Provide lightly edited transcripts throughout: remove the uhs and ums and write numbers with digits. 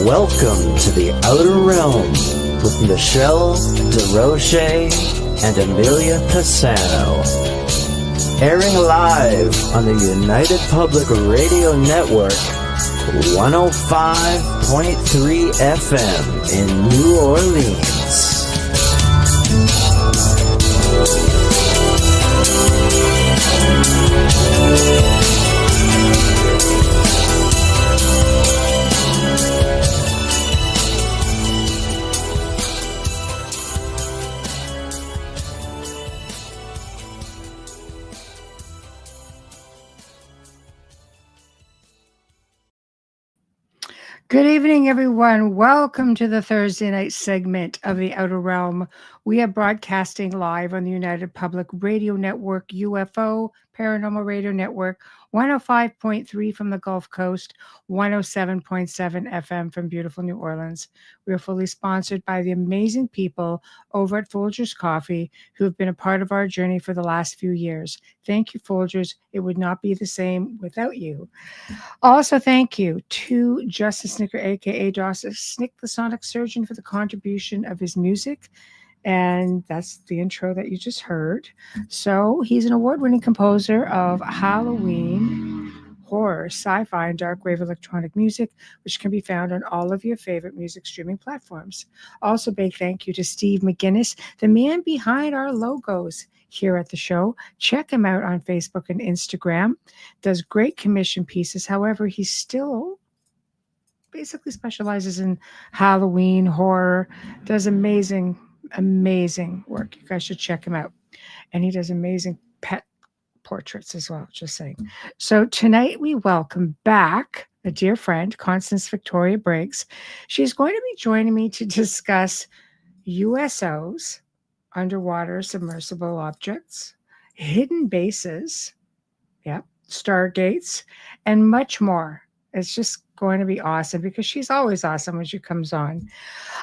Welcome to the Outer Realm with MicheleDerocher and Amelia Pisano. Airing live on the United Public Radio Network, 105.3 FM in New Orleans. Good evening, everyone. Welcome to the Thursday night segment of The Outer Realm. We are broadcasting live on the United Public Radio Network, UFO, Paranormal Radio Network, 105.3 from the Gulf Coast, 107.7 FM from beautiful New Orleans. We are fully sponsored by the amazing people over at Folgers Coffee who have been a part of our journey for the last few years. Thank you, Folgers. It would not be the same without you. Also, thank you to Justice Snicker, a.k.a. Justice Snick, the Sonic Surgeon, for the contribution of his music. And that's the intro that you just heard. So he's an award-winning composer of Halloween, horror, sci-fi, and dark wave electronic music, which can be found on all of your favorite music streaming platforms. Also, big thank you to Steve McGinnis, the man behind our logos here at the show. Check him out on Facebook and Instagram. Does great commission pieces. However, he still basically specializes in Halloween, horror, does amazing work. You guys should check him out. And he does amazing pet portraits as well, just saying. So tonight we welcome back a dear friend, Constance Victoria Briggs. She's going to be joining me to discuss USOs, underwater submersible objects, hidden bases, Stargates, and much more. It's just going to be awesome because she's always awesome when she comes on.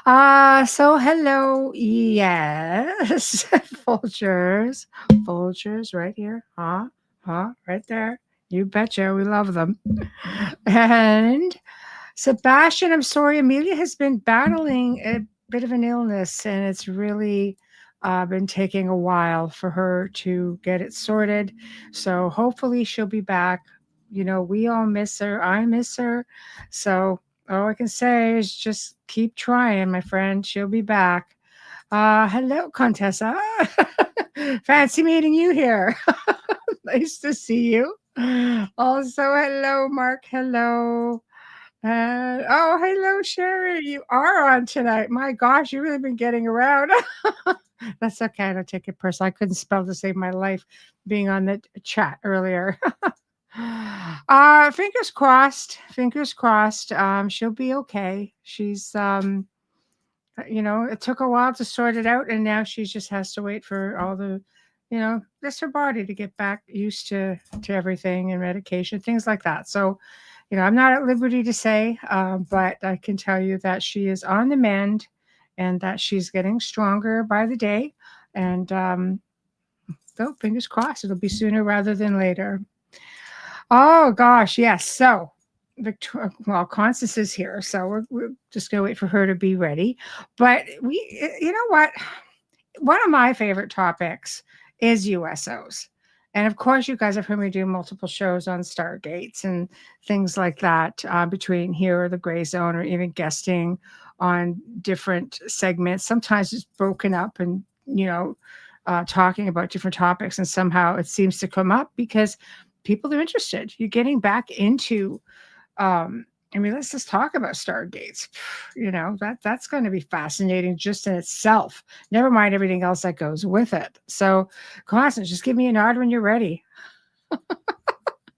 So hello, yes, Folgers right here, right there. You betcha, we love them. And Sebastian, I'm sorry, Amelia has been battling a bit of an illness, and it's really been taking a while for her to get it sorted. So hopefully she'll be back. You know, we all miss her. I miss her. So all I can say is just keep trying, my friend. She'll be back. Hello, Contessa. Fancy meeting you here. Nice to see you. Also, hello, Mark. Hello. Hello, Sherry. You are on tonight. My gosh, you've really been getting around. That's okay. I don't take it personal. I couldn't spell to save my life being on the chat earlier. Fingers crossed. She'll be okay. She's it took a while to sort it out, and now she just has to wait for all the, just her body to get back used to everything and medication, things like that. So, I'm not at liberty to say, but I can tell you that she is on the mend and that she's getting stronger by the day. And so fingers crossed, it'll be sooner rather than later. Oh, gosh, yes. So, Constance is here, so we're just going to wait for her to be ready. But you know what? One of my favorite topics is USOs. And of course, you guys have heard me do multiple shows on Stargates and things like that between here or the Gray Zone, or even guesting on different segments. Sometimes it's broken up and, talking about different topics, and somehow it seems to come up because people are interested. You're getting back into, let's just talk about Stargates. That's going to be fascinating just in itself. Never mind everything else that goes with it. So, Constance, just give me a nod when you're ready.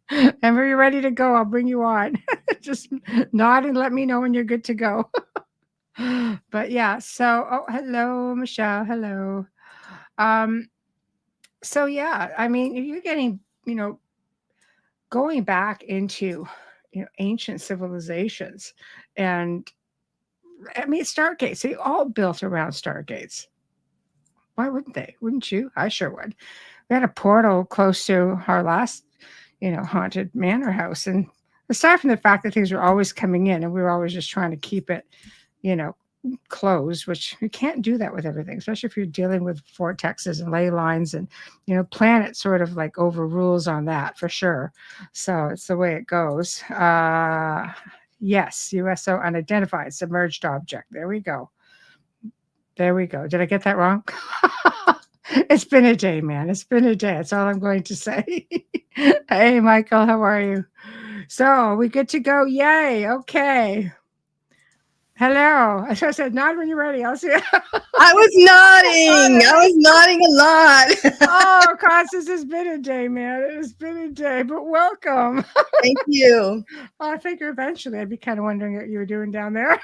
And when you're ready to go, I'll bring you on. Just nod and let me know when you're good to go. But yeah, so, hello, Michelle. Hello. So yeah, you're getting, going back into, ancient civilizations, and Stargates, they all built around Stargates. Why wouldn't they? Wouldn't you? I sure would. We had a portal close to our last, haunted manor house, and aside from the fact that things were always coming in and we were always just trying to keep it, closed, which you can't do that with everything, especially if you're dealing with vortexes and ley lines and, planet sort of like overrules on that for sure. So it's the way it goes. Yes, USO unidentified submerged object. There we go. There we go. Did I get that wrong? It's been a day, man. It's been a day. That's all I'm going to say. Hey, Michael, how are you? So we good to go? Yay. Okay. Hello. I said, nod when you're ready. I'll see. I was nodding. I was nodding a lot. Oh, Constance, it's been a day, man. It has been a day, but welcome. Thank you. I figure eventually I'd be kind of wondering what you were doing down there.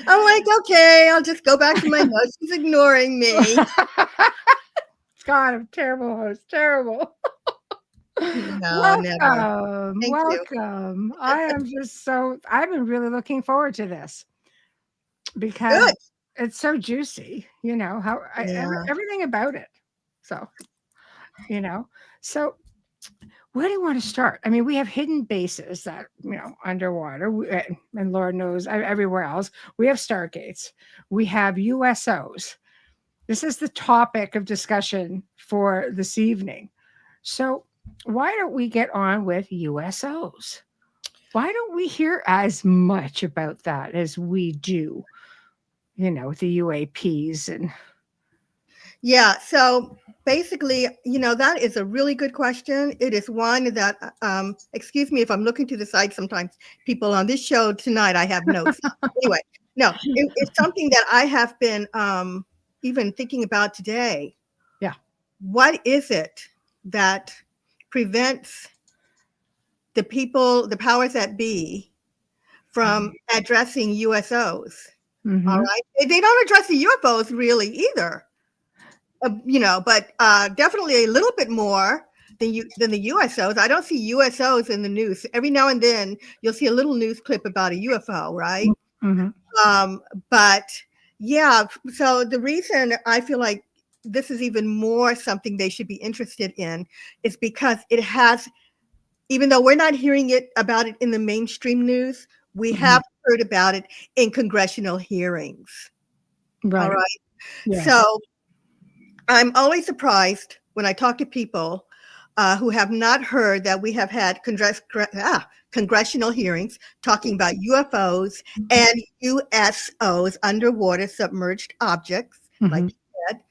I'm like, okay, I'll just go back to my notes. She's ignoring me. God, I'm terrible host. Terrible. No, welcome. never. Welcome. I am just I've been really looking forward to this because it's so juicy, everything about it. So, so where do you want to start? I mean, we have hidden bases that, underwater, and Lord knows everywhere else. We have Stargates. We have USOs. This is the topic of discussion for this evening. So why don't we get on with USOs? Why don't we hear as much about that as we do, with the UAPs and... Yeah, so basically, that is a really good question. It is one that, excuse me if I'm looking to the side sometimes. People on this show tonight, I have notes. Anyway, no, it's something that I have been even thinking about today. Yeah. What is it that prevents the powers that be, from addressing USOs? Mm-hmm. All right. They don't address the UFOs really either. But definitely a little bit more than the USOs. I don't see USOs in the news. Every now and then you'll see a little news clip about a UFO, right? Mm-hmm. But yeah, so the reason I feel like this is even more something they should be interested in is because it has, even though we're not hearing about it in the mainstream news, we have heard about it in congressional hearings. Right. All right. Yeah. So I'm always surprised when I talk to people who have not heard that we have had congressional hearings talking about UFOs and USOs, underwater submerged objects, like you said.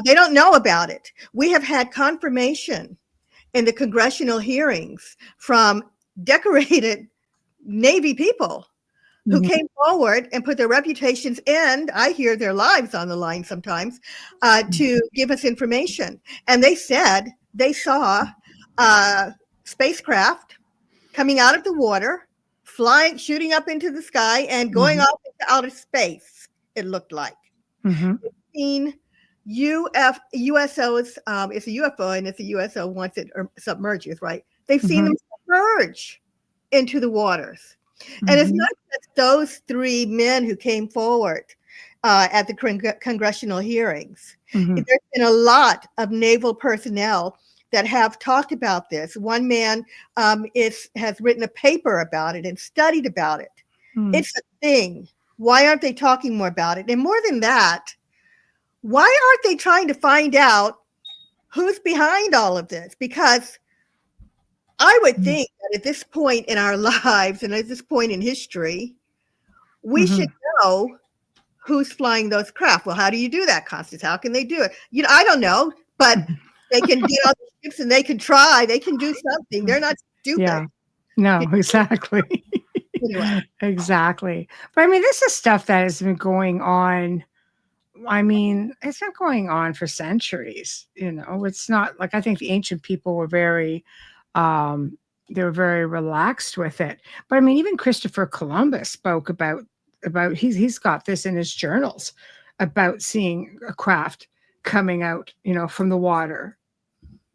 They don't know about it. We have had confirmation in the congressional hearings from decorated Navy people who came forward and put their reputations and I hear their lives on the line sometimes to give us information. And they said they saw spacecraft coming out of the water, shooting up into the sky and going off into outer space, it looked like. We've seen USOs, it's a UFO and it's a USO once it submerges, right? They've seen them submerge into the waters. And it's not just those three men who came forward at the congressional hearings. There's been a lot of naval personnel that have talked about this. One man has written a paper about it and studied about it. It's a thing. Why aren't they talking more about it? And more than that, why aren't they trying to find out who's behind all of this? Because I would think that at this point in our lives and at this point in history, we should know who's flying those craft. Well, how do you do that, Constance? How can they do it? I don't know, but they can get on the ships and they can try. They can do something. They're not stupid. Yeah. No, exactly. Anyway. Exactly. But I mean, this is stuff that has been going on. I mean, it's been going on for centuries. It's not like, I think the ancient people were very they were very relaxed with it. But I mean, even Christopher Columbus spoke about he's got this in his journals about seeing a craft coming out, from the water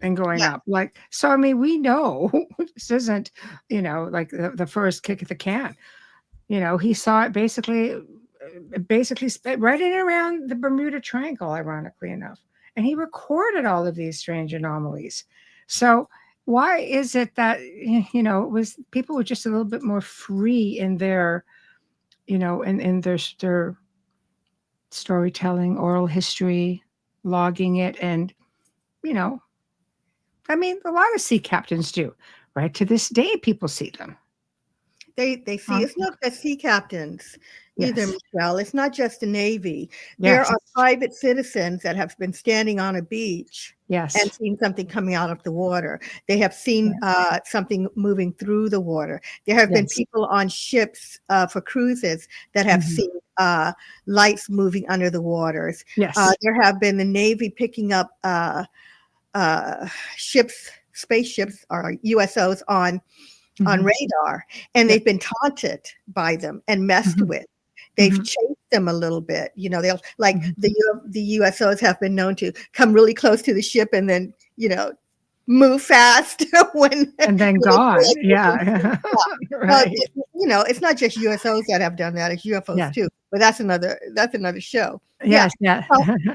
and going up. Like, so I mean, we know this isn't, like the first kick at the can. He saw it basically right in and around the Bermuda Triangle, ironically enough. And he recorded all of these strange anomalies. So why is it that, it was people were just a little bit more free in their, in their storytelling, oral history, logging it, and, you know, I mean, a lot of sea captains do, right? To this day, people see them. They see it's not the sea captains either, Yes. Michelle. It's not just the Navy. There Yes. are private citizens that have been standing on a beach Yes. and seen something coming out of the water. They have seen something moving through the water. There have been Yes. people on ships for cruises that have seen lights moving under the waters. Yes. There have been the Navy picking up ships, spaceships or USOs on radar, and they've been taunted by them and messed with. They've chased them a little bit. They'll like the USOs have been known to come really close to the ship and then, move fast when and then gone. Yeah. Right. It's not just USOs that have done that, it's UFOs too. But that's another show. Yes, yeah.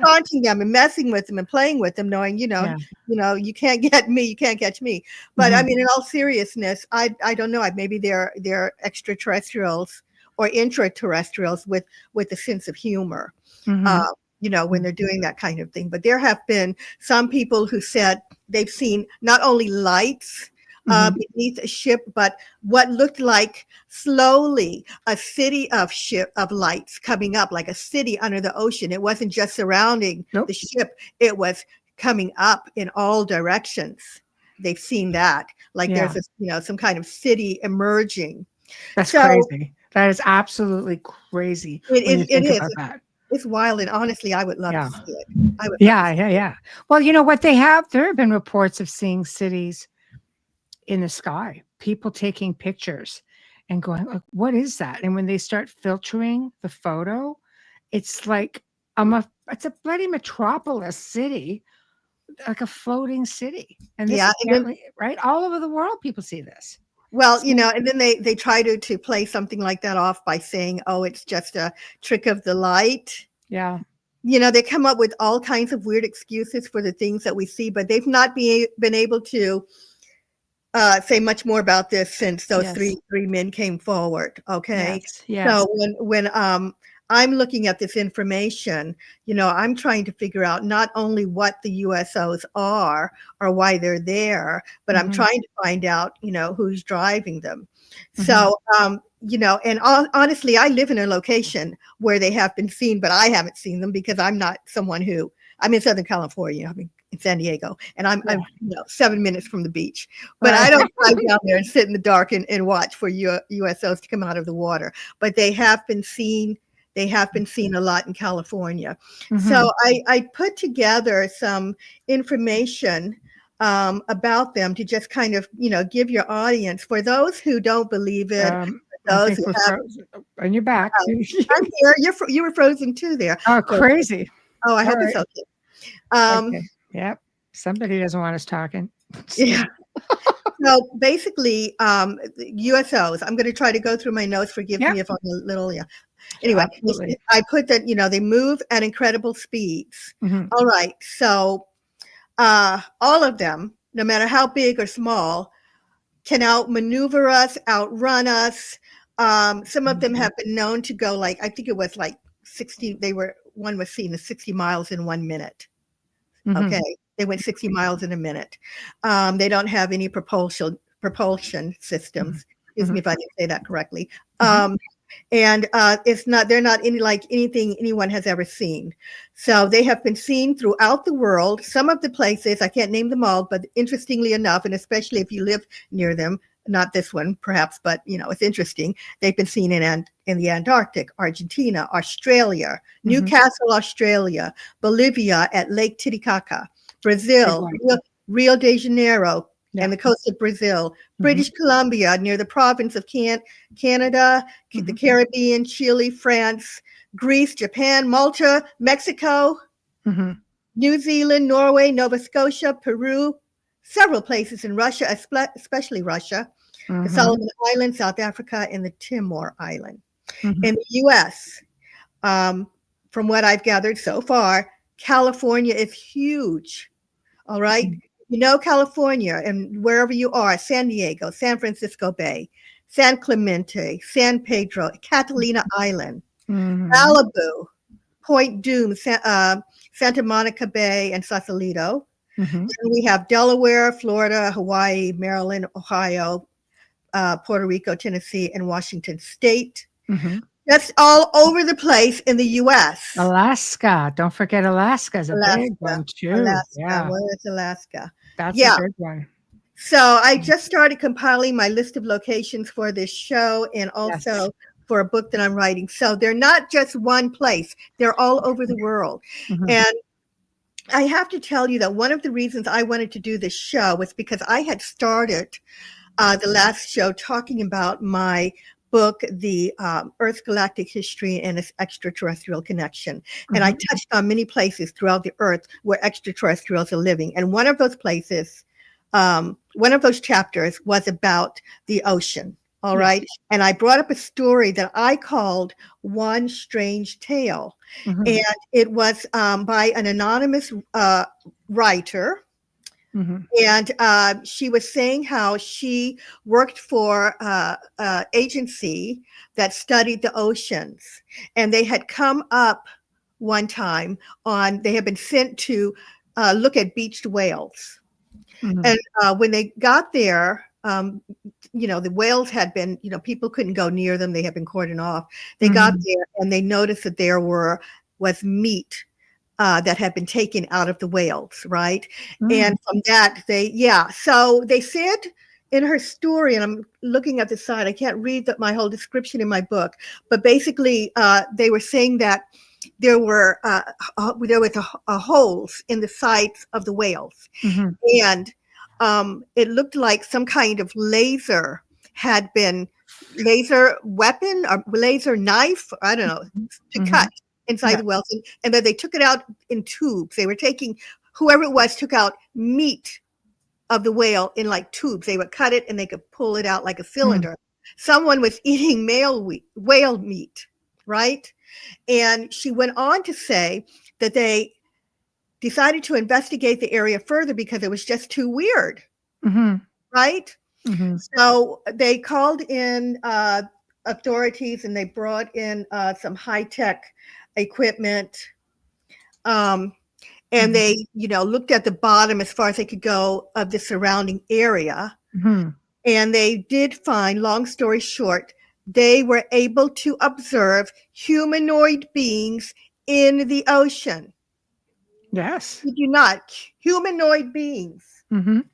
Taunting them and messing with them and playing with them, knowing, you can't get me, you can't catch me. But I mean, in all seriousness, I don't know. Maybe they're extraterrestrials or intraterrestrials with a sense of humor. When they're doing that kind of thing. But there have been some people who said they've seen not only lights beneath a ship, but what looked like slowly a city of lights coming up, like a city under the ocean. It wasn't just surrounding the ship, it was coming up in all directions. They've seen that. Like there's some kind of city emerging. That's crazy. That is absolutely crazy. It is. About that. It's wild, and honestly, I would love to see it. Yeah. Well, you know what there have been reports of seeing cities in the sky, people taking pictures and going, like, what is that? And when they start filtering the photo, it's like it's a bloody metropolis city, like a floating city. And this right all over the world, people see this. Well, and then they try to play something like that off by saying, oh, it's just a trick of the light. Yeah. They come up with all kinds of weird excuses for the things that we see, but they've not been able to say much more about this since those three men came forward. Okay. Yes. So when I'm looking at this information, I'm trying to figure out not only what the USOs are or why they're there, but I'm trying to find out, who's driving them. So, and honestly, I live in a location where they have been seen, but I haven't seen them because I'm not someone I'm in Southern California. I'm in San Diego, and I'm 7 minutes from the beach, but I don't drive down there and sit in the dark and watch for USOs to come out of the water. But they have been seen. They have been seen a lot in California. So I put together some information about them to just kind of, give your audience, for those who don't believe it, those who have, on your back. I'm here. You were frozen too there. Oh, crazy. Oh, I hope it's okay. Okay. Yep. Somebody doesn't want us talking. Yeah. So basically, USOs, I'm going to try to go through my notes. Forgive me if I'm a little, Anyway, I put that, they move at incredible speeds. All right. So all of them, no matter how big or small, can outmaneuver us, outrun us. Some of them have been known to go I think it was 60, one was seen as 60 miles in 1 minute. Okay. They went 60 miles in a minute. They don't have any propulsion systems. Excuse me if I didn't say that correctly. And they're not anything anyone has ever seen. So they have been seen throughout the world. Some of the places, I can't name them all, but interestingly enough, and especially if you live near them, not this one perhaps, but it's interesting. They've been seen in the Antarctic, Argentina, Australia, Newcastle, Australia, Bolivia at Lake Titicaca, Brazil, Rio de Janeiro, and the coast of Brazil, British Columbia, near the province of Canada, the Caribbean, Chile, France, Greece, Japan, Malta, Mexico, New Zealand, Norway, Nova Scotia, Peru, several places in Russia, especially Russia, the Solomon Islands, South Africa, and the Timor Island. In the U.S., from what I've gathered so far, California is huge. All right. you know, California and wherever you are, San Diego, San Francisco Bay, San Clemente, San Pedro, Catalina Island, Malibu, Point Dume, Santa Monica Bay, and Sausalito. And we have Delaware, Florida, Hawaii, Maryland, Ohio, Puerto Rico, Tennessee, and Washington State. That's all over the place in the U.S. Alaska. Don't forget Alaska is a big one too. Alaska. Yeah. Where is Alaska? That's a big one. So I just started compiling my list of locations for this show and also for a book that I'm writing. So they're not just one place. They're all over the world. And I have to tell you that one of the reasons I wanted to do this show was because I had started the last show talking about my book, The Earth's Galactic History and its Extraterrestrial Connection. And I touched on many places throughout the Earth where extraterrestrials are living. And one of those places, one of those chapters was about the ocean. All right. And I brought up a story that I called One Strange Tale. And it was by an anonymous writer. And she was saying how she worked for an agency that studied the oceans. And they had come up one time they had been sent to look at beached whales. And when they got there, you know, the whales had been, you know, people couldn't go near them. They had been cordoned off. They got there and they noticed that there was meat that had been taken out of the whales, right? And from that, so they said in her story, and I'm looking at the side, I can't read my whole description in my book, but basically they were saying that there was holes in the sides of the whales. And it looked like some kind of laser weapon or laser knife, I don't know, to cut inside the whales, and that they took it out in tubes. They were whoever it was took out meat of the whale in like tubes. They would cut it and they could pull it out like a cylinder. Someone was eating whale meat, right? And she went on to say that they decided to investigate the area further because it was just too weird, right? So they called in authorities and they brought in some high-tech equipment, and they, you know, looked at the bottom as far as they could go of the surrounding area. And they did find, long story short, they were able to observe humanoid beings in the ocean. Yes. Did you not? Humanoid beings. There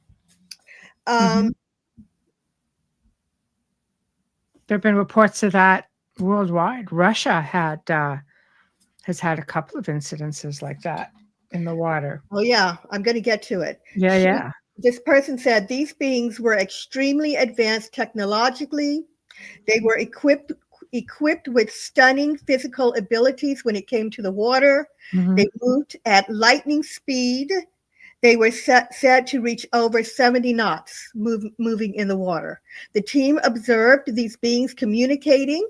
have been reports of that worldwide. Russia has had a couple of incidences like that in the water. Oh, yeah. I'm going to get to it. Yeah. This person said these beings were extremely advanced technologically. They were equipped with stunning physical abilities when it came to the water. They moved at lightning speed. They were said to reach over 70 knots moving in the water. The team observed these beings communicating,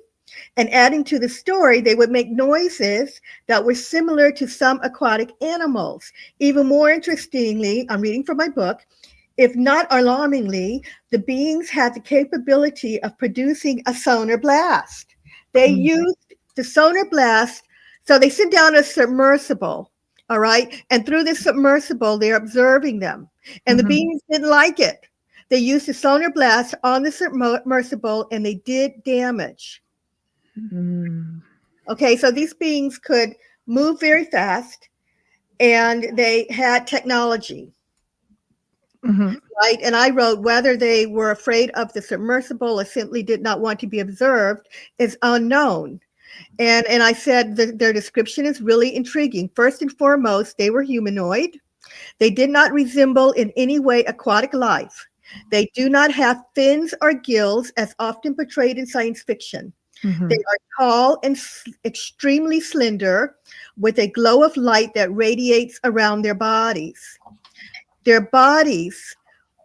and adding to the story, they would make noises that were similar to some aquatic animals. Even more interestingly, I'm reading from my book, if not alarmingly, the beings had the capability of producing a sonar blast. They used the sonar blast, so they sent down a submersible, all right? And through this submersible, they're observing them. And the beings didn't like it. They used the sonar blast on the submersible and they did damage. Okay, so these beings could move very fast and they had technology. Right? And I wrote whether they were afraid of the submersible or simply did not want to be observed is unknown. And I said that their description is really intriguing. First and foremost, they were humanoid. They did not resemble in any way aquatic life. They do not have fins or gills as often portrayed in science fiction. They are tall and extremely slender with a glow of light that radiates around their bodies. Their bodies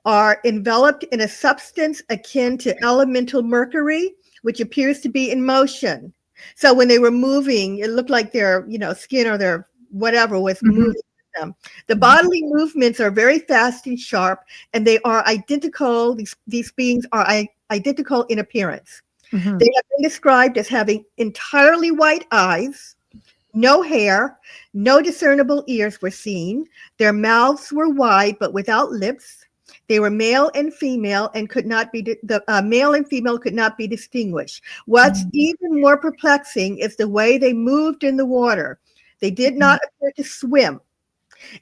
are enveloped in a substance akin to elemental mercury, which appears to be in motion. So when they were moving, it looked like their, you know, skin or their whatever was moving them. The bodily movements are very fast and sharp, and they are identical. These beings are identical in appearance. They have been described as having entirely white eyes, no hair, no discernible ears were seen. Their mouths were wide but without lips. They were male and female and could not be male and female could not be distinguished. What's even more perplexing is the way they moved in the water. They did not appear to swim,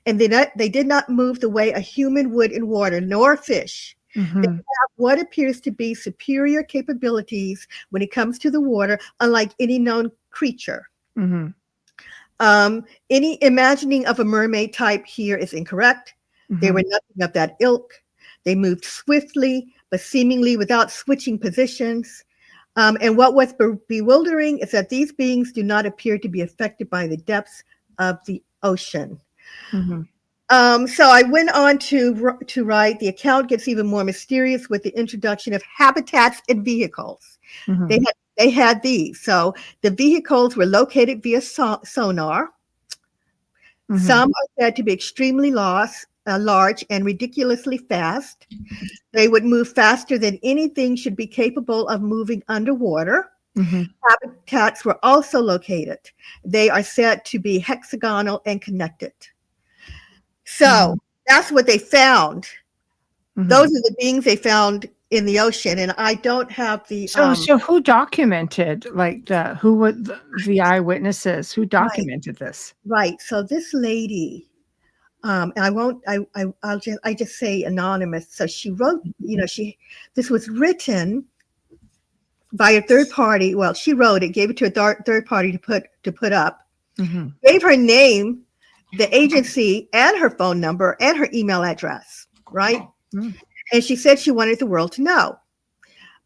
and they did not move the way a human would in water, nor fish. They have what appears to be superior capabilities when it comes to the water, unlike any known creature. Any imagining of a mermaid type here is incorrect. They were nothing of that ilk. They moved swiftly, but seemingly without switching positions. And what was bewildering is that these beings do not appear to be affected by the depths of the ocean. So I went on to write, the account gets even more mysterious with the introduction of habitats and vehicles. They had these. So the vehicles were located via sonar. Some are said to be extremely large and ridiculously fast. They would move faster than anything should be capable of moving underwater. Habitats were also located. They are said to be hexagonal and connected. So that's what they found. Those are the beings they found in the ocean, and I don't have the. So who documented, like who were the eyewitnesses? Who documented this? Right. So this lady, and I'll just say anonymous. So she wrote, this was written by a third party. Well, she wrote it, gave it to a third party to put up, gave her name, the agency, and her phone number and her email address. Right. And she said she wanted the world to know.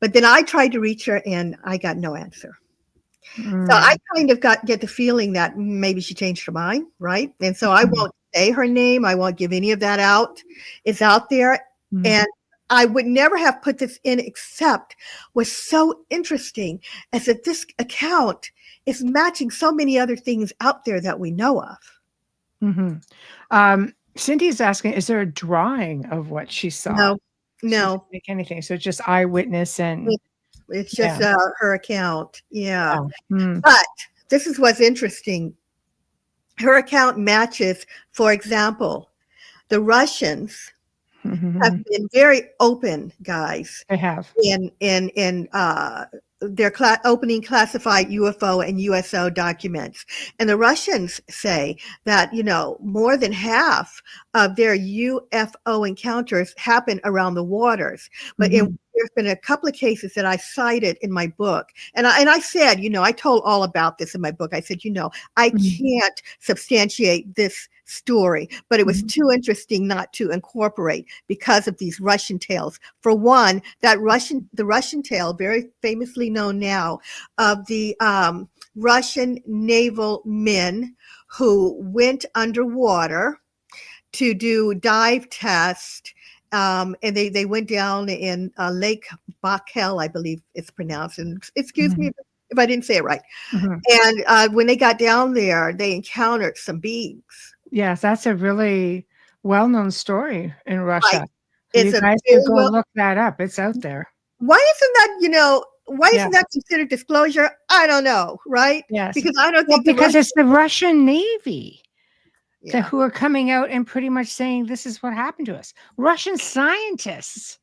But then I tried to reach her and I got no answer. So I kind of get the feeling that maybe she changed her mind, right? And so I won't say her name. I won't give any of that out. It's out there. And I would never have put this in, except what's so interesting is that this account is matching so many other things out there that we know of. Cindy's asking, is there a drawing of what she saw? No. She didn't make anything. So just eyewitness and it's just her account. Yeah. But this is what's interesting. Her account matches, for example, the Russians have been very open, guys. They have. In their opening classified UFO and USO documents. And the Russians say that, more than half of their UFO encounters happen around the waters. But there's been a couple of cases that I cited in my book. And I said, I told all about this in my book. I said, I can't substantiate this story, but it was too interesting not to incorporate because of these Russian tales. For one, the Russian tale, very famously known now, of the Russian naval men who went underwater to do dive tests. And they went down in Lake Baikal, I believe it's pronounced. And excuse me if I didn't say it right. And when they got down there, they encountered some beings. Yes, that's a really well-known story in Russia. Right. So you guys can go look that up. It's out there. Why isn't that, why isn't that considered disclosure? I don't know, right? Yes. Because I don't think because it's the Russian Navy who are coming out and pretty much saying this is what happened to us. Russian scientists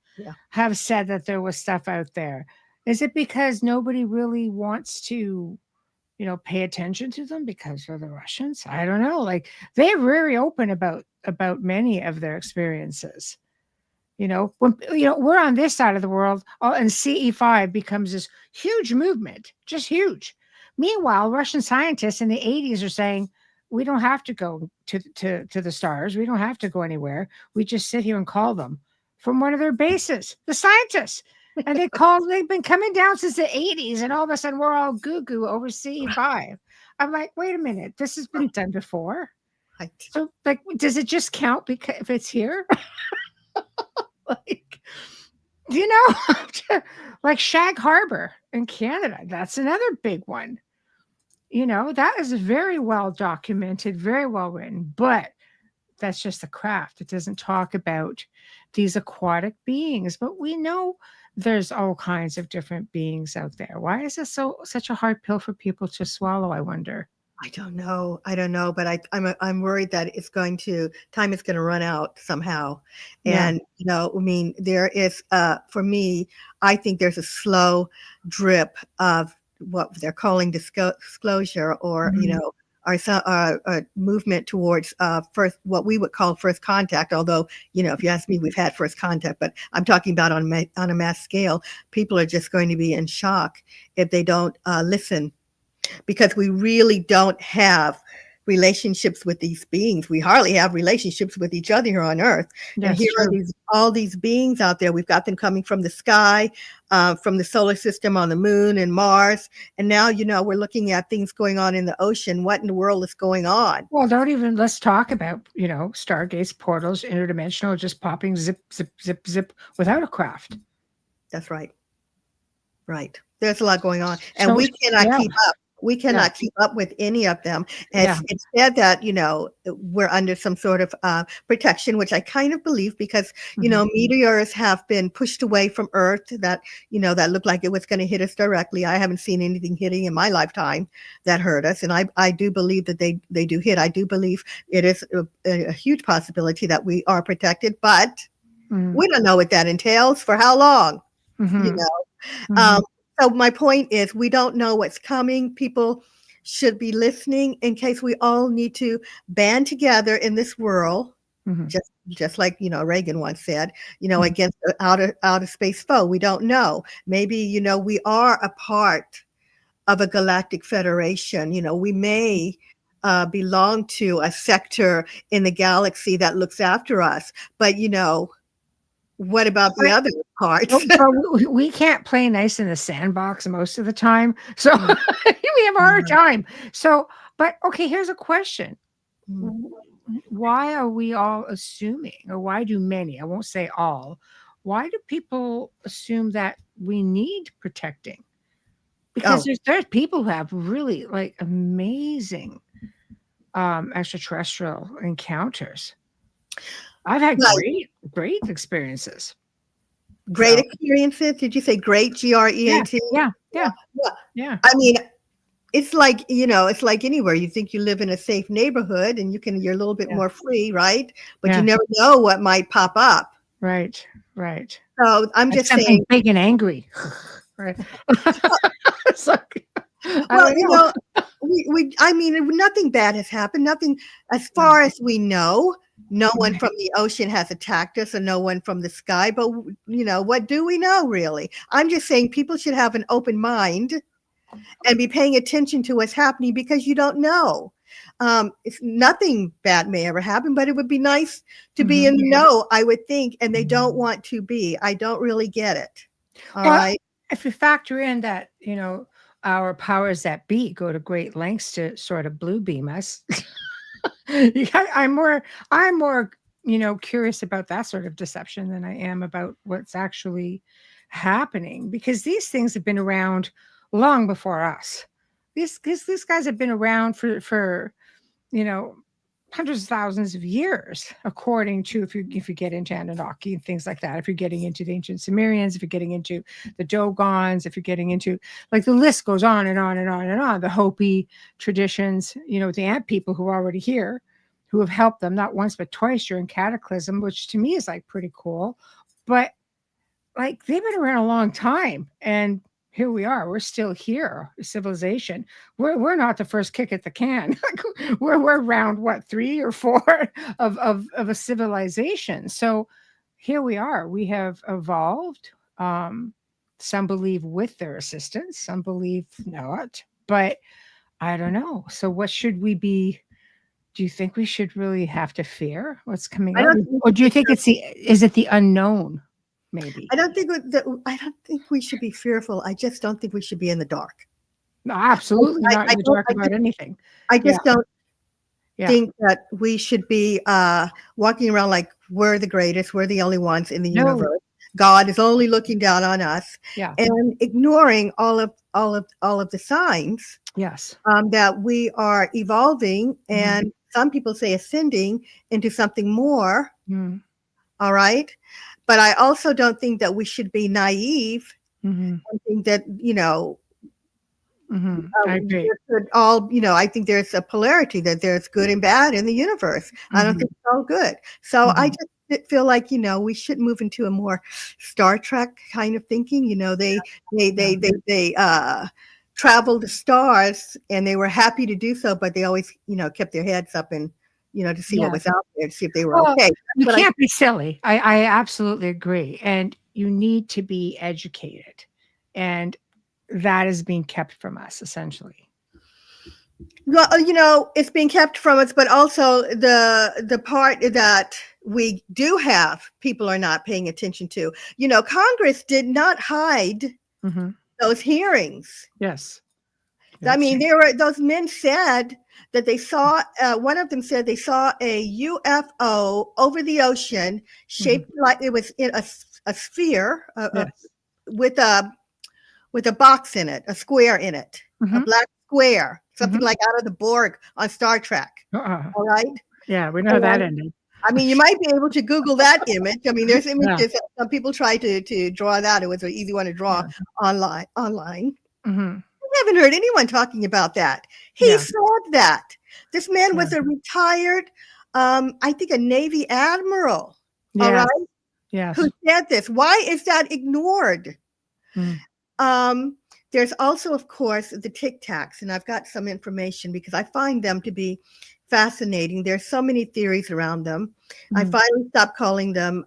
have said that there was stuff out there. Is it because nobody really wants to pay attention to them because they're the Russians? I don't know. Like, they're very open about many of their experiences. When we're on this side of the world, and CE5 becomes this huge movement, just huge. Meanwhile, Russian scientists in the 80s are saying, we don't have to go to the stars. We don't have to go anywhere. We just sit here and call them from one of their bases, the scientists. And they've been coming down since the 80s, and all of a sudden we're all goo over CE5. I'm like, wait a minute, this has been done before. Right. So, like, does it just count because if it's here? Like, like Shag Harbor in Canada, that's another big one. That is very well documented, very well written. But that's just the craft. It doesn't talk about these aquatic beings, but we know there's all kinds of different beings out there. Why is this such a hard pill for people to swallow, I wonder? I don't know. I don't know, but I'm worried that time is going to run out somehow. Yeah. And, I mean, there is, for me, I think there's a slow drip of what they're calling disclosure, or, our movement towards what we would call first contact. Although, if you ask me, we've had first contact, but I'm talking about on a mass scale. People are just going to be in shock if they don't listen, because we really don't have relationships with these beings. We hardly have relationships with each other here on Earth. That's and here true. are all these beings out there. We've got them coming from the sky, from the solar system, on the moon and Mars. And now, we're looking at things going on in the ocean. What in the world is going on? Well, let's talk about, stargates, portals, interdimensional, just popping zip, zip, zip, zip without a craft. That's right. Right. There's a lot going on. And we cannot keep up. We cannot keep up with any of them. And it's said that, we're under some sort of protection, which I kind of believe, because, meteors have been pushed away from Earth that looked like it was going to hit us directly. I haven't seen anything hitting in my lifetime that hurt us. And I do believe that they do hit. I do believe it is a huge possibility that we are protected, but we don't know what that entails for how long, So my point is, we don't know what's coming. People should be listening, in case we all need to band together in this world, just like, Reagan once said, against the outer space foe. We don't know. Maybe, we are a part of a galactic federation. We may belong to a sector in the galaxy that looks after us. But, what about the other parts? We can't play nice in the sandbox most of the time. So we have a hard time. So, but okay, here's a question. Why are we all assuming, or why do many, I won't say all, why do people assume that we need protecting? Because there's people who have really amazing extraterrestrial encounters. I've had great experiences. Great experiences? Did you say great? GREAT? Yeah. I mean, it's like, it's like anywhere. You think you live in a safe neighborhood and you're a little bit more free, right? But you never know what might pop up. Right. So I'm just saying, big and angry. Right. I mean, nothing bad has happened. Nothing, as far as we know. No one from the ocean has attacked us, and no one from the sky. But, what do we know, really? I'm just saying people should have an open mind and be paying attention to what's happening, because you don't know. If nothing bad may ever happen, but it would be nice to be in the know, I would think, and they don't want to be. I don't really get it. All right. If you factor in that, our powers that be go to great lengths to sort of blue beam us. I'm more, curious about that sort of deception than I am about what's actually happening, because these things have been around long before us. These guys have been around for hundreds of thousands of years, according to, if you get into Anunnaki and things like that, if you're getting into the ancient Sumerians, if you're getting into the Dogons, if you're getting into, the list goes on and on and on and on, the Hopi traditions, the ant people who are already here, who have helped them not once but twice during Cataclysm, which to me is pretty cool. But they've been around a long time, and here we are. We're still here, civilization. We're not the first kick at the can. we're round 3 or 4 of a civilization. So here we are. We have evolved. Some believe with their assistance, some believe not. But I don't know. So what should we be? Do you think we should really have to fear what's coming up, or do you think is it the unknown? Maybe. I don't think we should be fearful. I just don't think we should be in the dark. No, absolutely not in the dark about anything. I just don't think that we should be walking around like we're the greatest, we're the only ones in the universe. God is only looking down on us, and ignoring all of the signs. Yes, that we are evolving, and some people say ascending into something more. Mm. All right. But I also don't think that we should be naive. Mm-hmm. I think that, Mm-hmm. I agree. I think there's a polarity that there's good and bad in the universe. I don't Mm-hmm. think it's all good. So I Mhm. just feel like, we should move into a more Star Trek kind of thinking. They traveled the stars and they were happy to do so, but they always, kept their heads up and, to see what Yeah. was out there, to see if they were Well, okay. you But can't be silly. I absolutely agree. And you need to be educated. And that is being kept from us, essentially. Well, it's being kept from us, but also the part that we do have, people are not paying attention to. Congress did not hide Mm-hmm. those hearings. Yes. I mean, those men said that they saw, one of them said they saw a UFO over the ocean shaped like it was in a sphere Yes. with a box in it, a square in it, a Mhm. black square, something Mhm. like out of the Borg on Star Trek. All right. Yeah, we know how that ended. I mean, you might be able to Google that image. I mean, there's Yeah. images that some people try to draw that. It was an easy one to draw Yeah. online. Mhm. I haven't heard anyone talking about that. He Yeah. said that. This man was Yeah. a retired, I think a Navy admiral, all Yes. right, Yes. who said this. Why is that ignored? Mm. There's also, of course, the Tic Tacs, and I've got some information because I find them to be fascinating. There's so many theories around them. I finally stopped calling them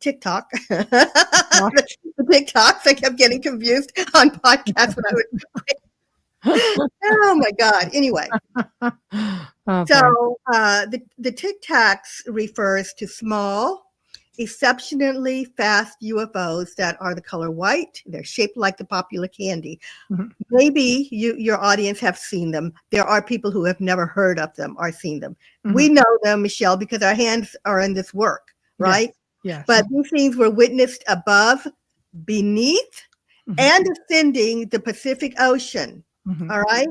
TikTok. The TikToks. I kept getting confused on podcasts when I would. Oh my God. Anyway, Oh, boy. so the Tic Tacs refers to small, exceptionally fast UFOs that are the color white. They're shaped like the popular candy. Mhm. Maybe your audience have seen them. There are people who have never heard of them or seen them. Mhm. We know them, Michelle, because our hands are in this work, right? Yes. But these things were witnessed above, beneath, Mhm. and ascending the Pacific Ocean. Mhm. All right.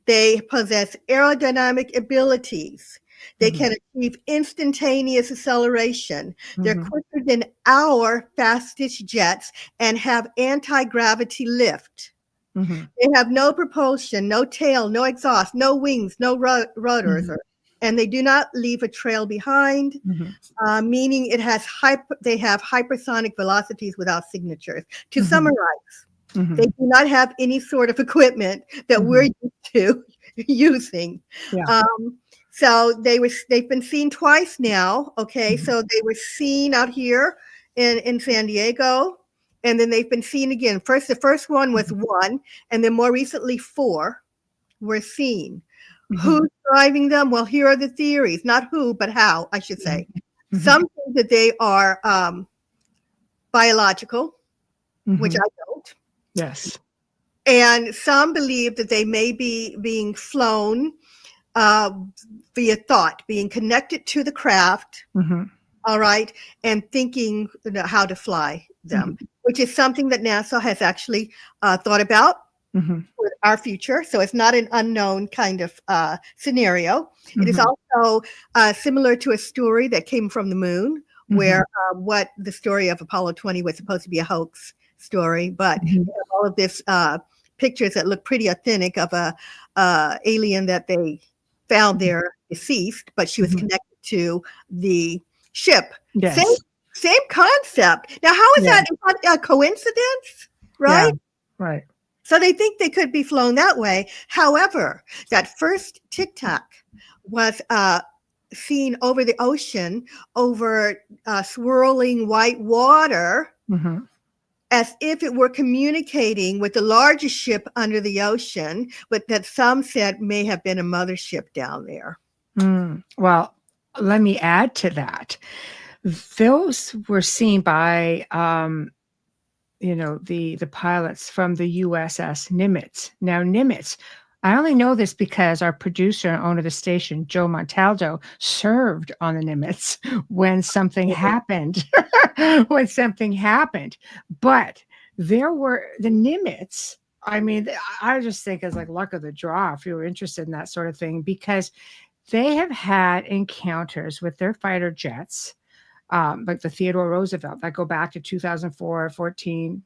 They possess aerodynamic abilities. They Mhm. can achieve instantaneous acceleration. They're Mhm. quicker than our fastest jets and have anti-gravity lift. Mhm. They have no propulsion, no tail, no exhaust, no wings, no rudders, Mhm. and they do not leave a trail behind. Mhm. Meaning they have hypersonic velocities without signatures. To Mhm. summarize, Mhm. they do not have any sort of equipment that we're used to using. Yeah. So they've been seen twice now. Okay, Mhm. so they were seen out here in San Diego, and then they've been seen again. The first one was one, and then more recently 4 were seen. Mhm. Who's driving them? Well, here are the theories. Not who, but how, I should say. Mhm. Some think that they are biological, which Mhm. I don't. Yes. And some believe that they may be being flown via thought, being connected to the craft, Mhm. all right, and thinking how to fly them, which is something that NASA has actually thought about Mhm. with our future. So it's not an unknown kind of scenario. It is Mhm. also similar to a story that came from the moon, where what the story of Apollo 20 was supposed to be a hoax story, but Mhm. all of this pictures that look pretty authentic of a alien that they found there deceased, but she was Mhm. connected to the ship. Yes. Same concept. Now, how is Yeah. that a coincidence, Yeah. right? Right. So they think they could be flown that way. However, that first Tic Tac was seen over the ocean, over swirling white water, Mhm. as if it were communicating with the largest ship under the ocean, but that some said may have been a mothership down there. Well, let me add to that. Those were seen by, the pilots from the USS Nimitz. Now, Nimitz, I only know this because our producer and owner of the station, Joe Montaldo, served on the Nimitz when something happened. When something happened. But there were the Nimitz. I mean, I just think it's like luck of the draw if you were interested in that sort of thing, because they have had encounters with their fighter jets, like the Theodore Roosevelt, that go back to 2004, 14,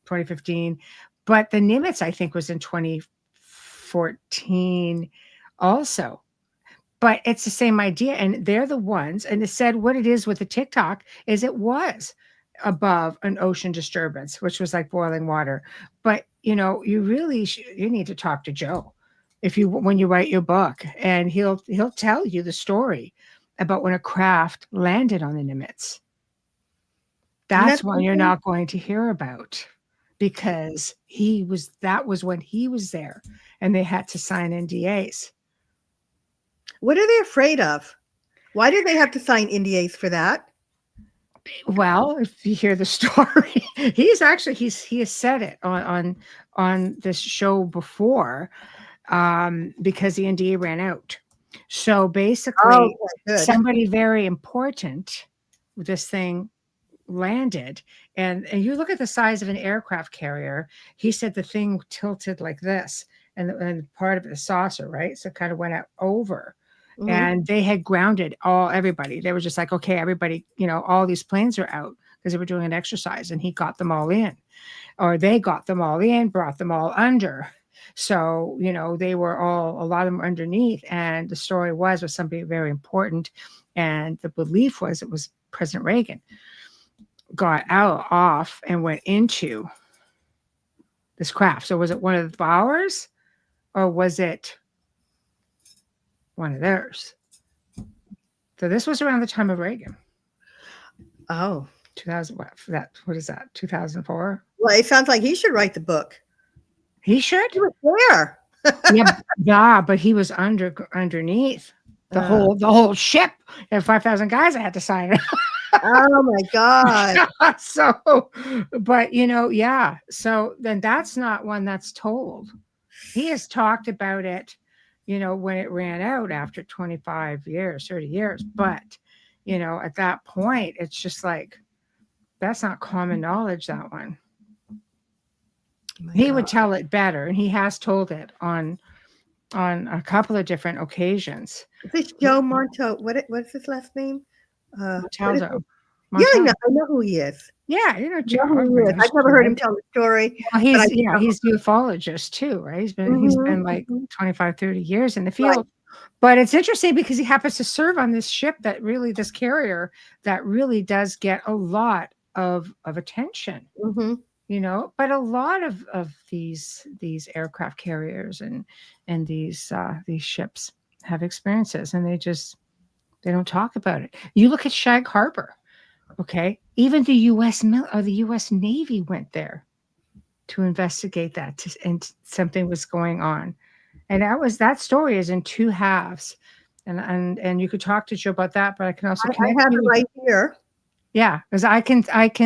2015. But the Nimitz, I think, was in 2014 also. But it's the same idea. And they're the ones, and it said what it is with the TikTok is it was above an ocean disturbance, which was like boiling water. But, you really, you need to talk to Joe when you write your book, and he'll tell you the story about when a craft landed on the Nimitz. That's one you're not going to hear about, because that was when he was there and they had to sign NDAs. What are they afraid of? Why do they have to sign NDAs for that? Well, if you hear the story, he has said it on this show before, because the NDA ran out. So basically, somebody very important with this thing landed, and you look at the size of an aircraft carrier. He said the thing tilted like this, and part of the saucer, right? So it kind of went out over. Mm-hmm. And they had grounded everybody. They were just like, okay, everybody, all these planes are out because they were doing an exercise, and he got them all in, or they got them all in, brought them all under. So, they were a lot of them were underneath. And the story was somebody very important. And the belief was it was President Reagan got off and went into this craft. So was it one of ours, or was it one of theirs? So this was around the time of Reagan. Oh. 2000, what is that, 2004? Well, it sounds like he should write the book. He should? He was there. yeah, but he was underneath the whole ship. And 5,000 guys I had to sign it. Oh my God. So, but yeah. So then that's not one that's told. He has talked about it, when it ran out after 25 years, 30 years. But, at that point, it's just like, that's not common knowledge, that one. He would tell it better, and he has told it on a couple of different occasions. Is this Joe Monto? What's his last name? Montaldo. Yeah, I know who he is. Yeah, Joe. I've never heard him tell the story. Well, he's the ufologist too, right? He's been like 25, 30 years in the field. Right. But it's interesting because he happens to serve on this ship this carrier that really does get a lot of attention. Mm-hmm. But a lot of these aircraft carriers and these ships have experiences, and they don't talk about it. You look at Shag Harbor, okay? Even the U.S. the U.S. Navy went there to investigate that, and something was going on, and that story is in two halves, and you could talk to Joe about that, but I can also I have it right here. Yeah, because I can.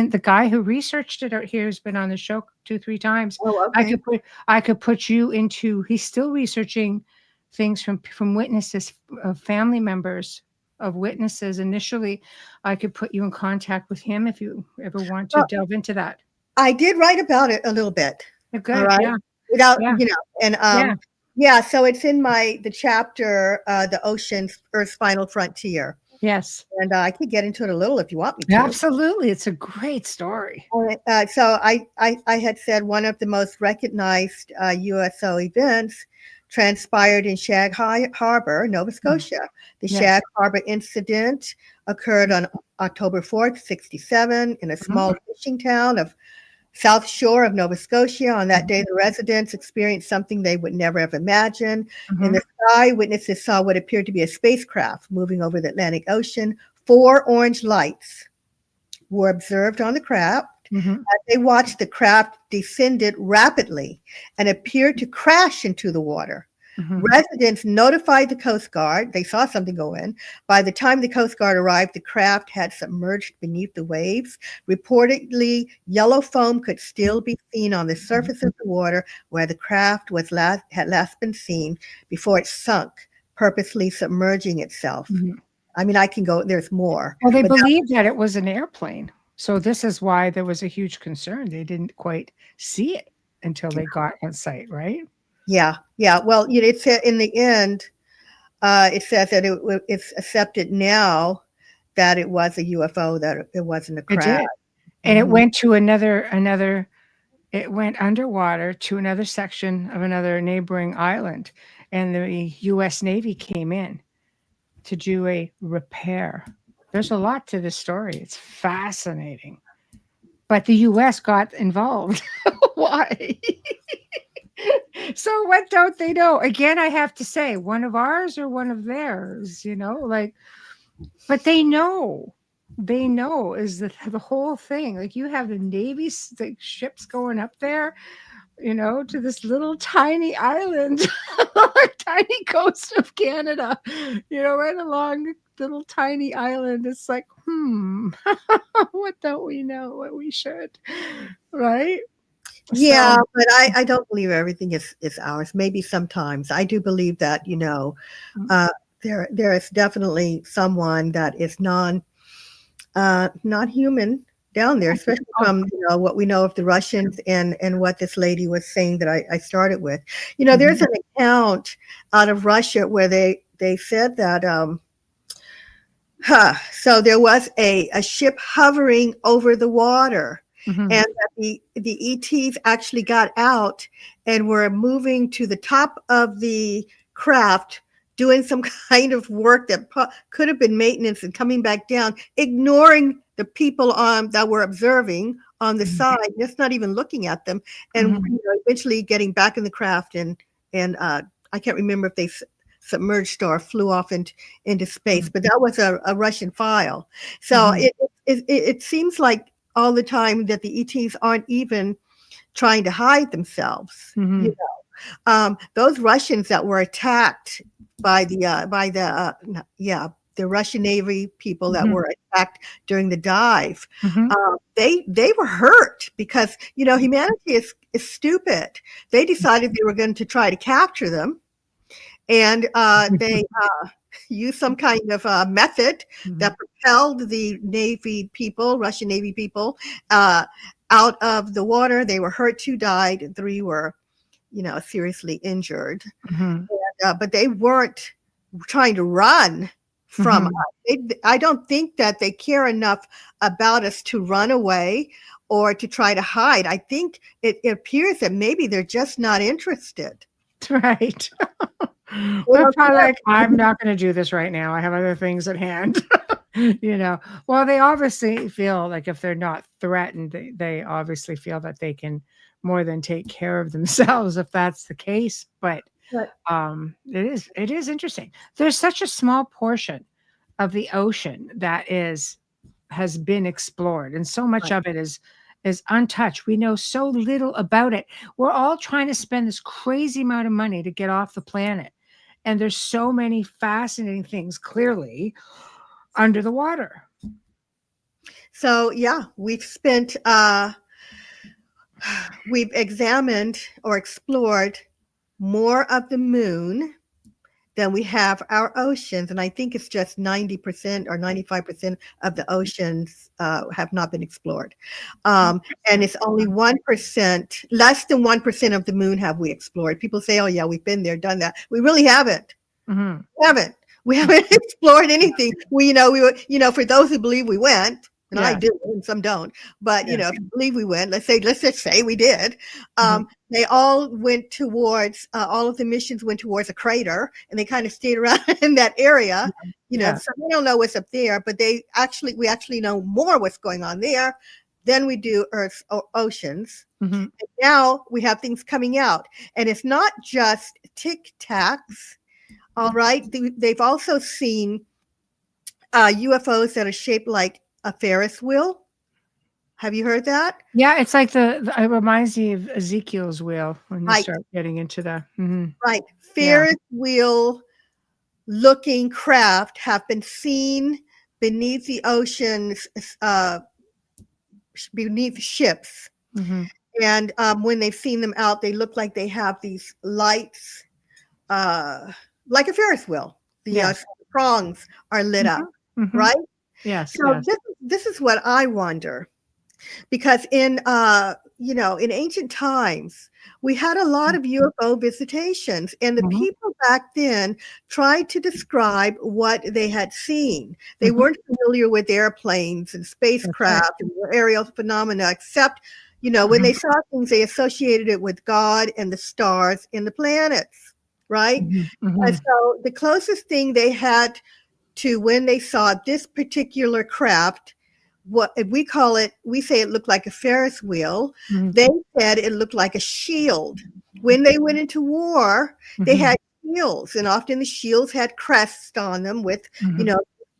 The guy who researched it out here has been on the show 2-3 times. Oh, okay. I could put you into. He's still researching things from witnesses, family members of witnesses. Initially, I could put you in contact with him if you ever want to delve into that. I did write about it a little bit. Good, right? Yeah. Without and yeah. So it's in the chapter, the Ocean's Earth's Final Frontier. Yes. And I could get into it a little if you want me to. Absolutely. It's a great story. So I had said one of the most recognized USO events transpired in Shag Harbor, Nova Scotia. The Shag Harbor incident occurred on October 4th, 1967 in a small fishing town of South Shore of Nova Scotia. On that day, the residents experienced something they would never have imagined. In the sky, witnesses saw what appeared to be a spacecraft moving over the Atlantic Ocean. 4 orange lights were observed on the craft. As they watched, the craft descended rapidly and appeared to crash into the water. Residents notified the Coast Guard. They saw something go in. By the time the Coast Guard arrived, the craft had submerged beneath the waves. Reportedly, yellow foam could still be seen on the surface of the water where the craft had last been seen before it sunk, purposely submerging itself. I mean, I can go, there's more. Well, they believed that it was an airplane. So this is why there was a huge concern. They didn't quite see it until they got on site, right? Yeah. Well, it's in the end, it says that it's accepted now that it was a UFO, that it wasn't a It crash. did. And it Mhm. went to another it went underwater to another section of another neighboring island, and the US Navy came in to do a repair. There's a lot to this story. It's fascinating. But the US got involved. Why? So what don't they know? Again, I have to say, one of ours or one of theirs, like, but they know. They know is the whole thing. Like, you have the Navy ships going up there, to this little tiny island, tiny coast of Canada, right along the little tiny island. It's like, what don't we know what we should, right? Yeah, So, but I don't believe everything is ours. Maybe sometimes. I do believe that, there is definitely someone that is not human down there, especially from what we know of the Russians and what this lady was saying that I started with. There's an account out of Russia where they said that so there was a ship hovering over the water, mhm, and that the ETs actually got out and were moving to the top of the craft, doing some kind of work that could have been maintenance, and coming back down, ignoring the people that were observing on the side, just not even looking at them, and eventually getting back in the craft, and I can't remember if they submerged or flew off into space, but that was a Russian file. So it seems like all the time that the ETs aren't even trying to hide themselves. Those Russians that were attacked by the Russian Navy people that were attacked during the dive, they were hurt because humanity is stupid. They decided they were going to try to capture them, and they used some kind of method that propelled the Russian Navy people, out of the water. They were hurt, 2 died, and 3 were, seriously injured. But they weren't trying to run from us. I don't think that they care enough about us to run away or to try to hide. I think it appears that maybe they're just not interested. right. We're probably like, I'm not going to do this right now. I have other things at hand. Well, they obviously feel like if they're not threatened, they obviously feel that they can more than take care of themselves if that's the case. But it is interesting. There's such a small portion of the ocean that has been explored, and so much of it is untouched. We know so little about it. We're all trying to spend this crazy amount of money to get off the planet, and there's so many fascinating things clearly under the water. So we've examined or explored more of the moon than we have our oceans, and I think it's just 90% or 95% of the oceans have not been explored, and it's only 1%, less than 1% of the moon have we explored. People say, "Oh yeah, we've been there, done that." We really haven't. We haven't explored anything. For those who believe we went, and I do, and some don't, but if you believe we went, let's just say we did. They all went towards, all of the missions went towards a crater, and they kind of stayed around in that area. So we don't know what's up there, but we actually know more what's going on there than we do Earth's oceans. And now we have things coming out, and it's not just Tic Tacs. All right, they've also seen UFOs that are shaped like a Ferris wheel. Have you heard that? Yeah, it's like it reminds me of Ezekiel's wheel when you start getting into the right. Ferris wheel looking craft have been seen beneath the oceans, beneath ships. And when they've seen them out, they look like they have these lights, like a Ferris wheel. The prongs are lit up, right? Yes. So this is what I wonder, because in in ancient times, we had a lot of UFO visitations, and the people back then tried to describe what they had seen. They weren't familiar with airplanes and spacecraft and aerial phenomena, except, when they saw things, they associated it with God and the stars and the planets, right? And so the closest thing they had to when they saw this particular craft, what we say it looked like a Ferris wheel. They said it looked like a shield. When they went into war, they had shields, and often the shields had crests on them with,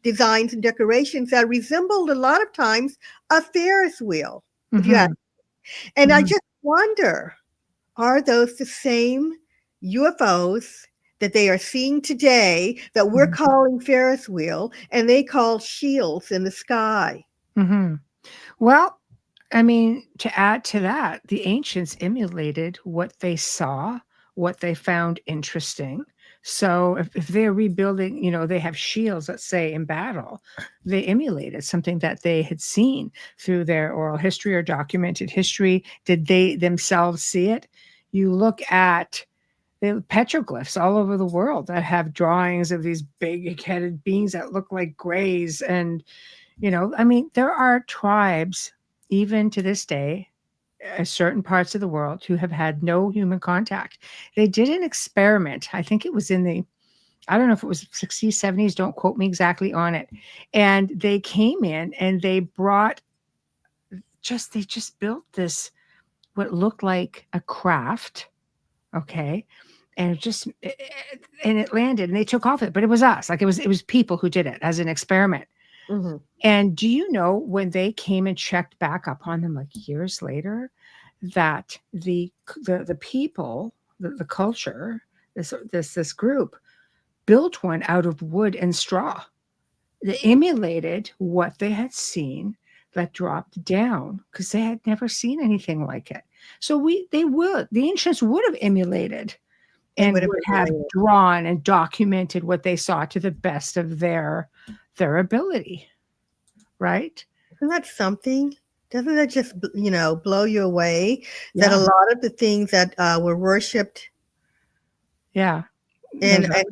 designs and decorations that resembled a lot of times a Ferris wheel. If you ask. And I just wonder, are those the same UFOs that they are seeing today that we're calling Ferris wheel and they call shields in the sky? Well, I mean, to add to that, the ancients emulated what they saw, what they found interesting. So if they're rebuilding, they have shields, let's say, in battle, they emulated something that they had seen through their oral history or documented history. Did they themselves see it? You look at the petroglyphs all over the world that have drawings of these big-headed beings that look like grays. And, there are tribes, even to this day, certain parts of the world who have had no human contact. They did an experiment. I think it was I don't know if it was 60s, 70s, don't quote me exactly on it. And they came in and they just built this, what looked like a craft. Okay. And it landed and they took off it, but it was us. Like it was people who did it as an experiment. And do you know when they came and checked back up on them like years later, that the people, the culture, this group built one out of wood and straw. They emulated what they had seen that dropped down because they had never seen anything like it. So the ancients would have emulated and would have drawn and documented what they saw to the best of their ability. Right? Isn't that something? Doesn't that just, blow you away? That a lot of the things that were worshipped in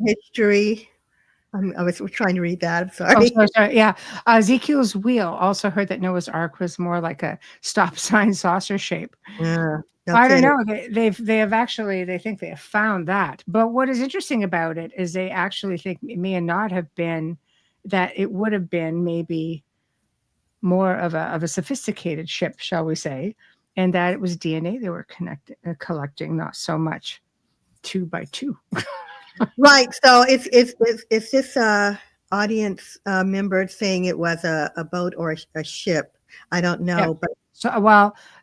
history. I was trying to read that. I'm sorry. Oh, sorry. Yeah. Ezekiel's wheel also heard that Noah's Ark was more like a stop sign saucer shape. Yeah. I don't know. They think they have found that. But what is interesting about it is they actually think it may not have been that. It would have been maybe more of a sophisticated ship, shall we say, and that it was DNA they were collecting, not so much 2 by 2. Right. So it's this audience member saying it was a boat or a ship. I don't know, but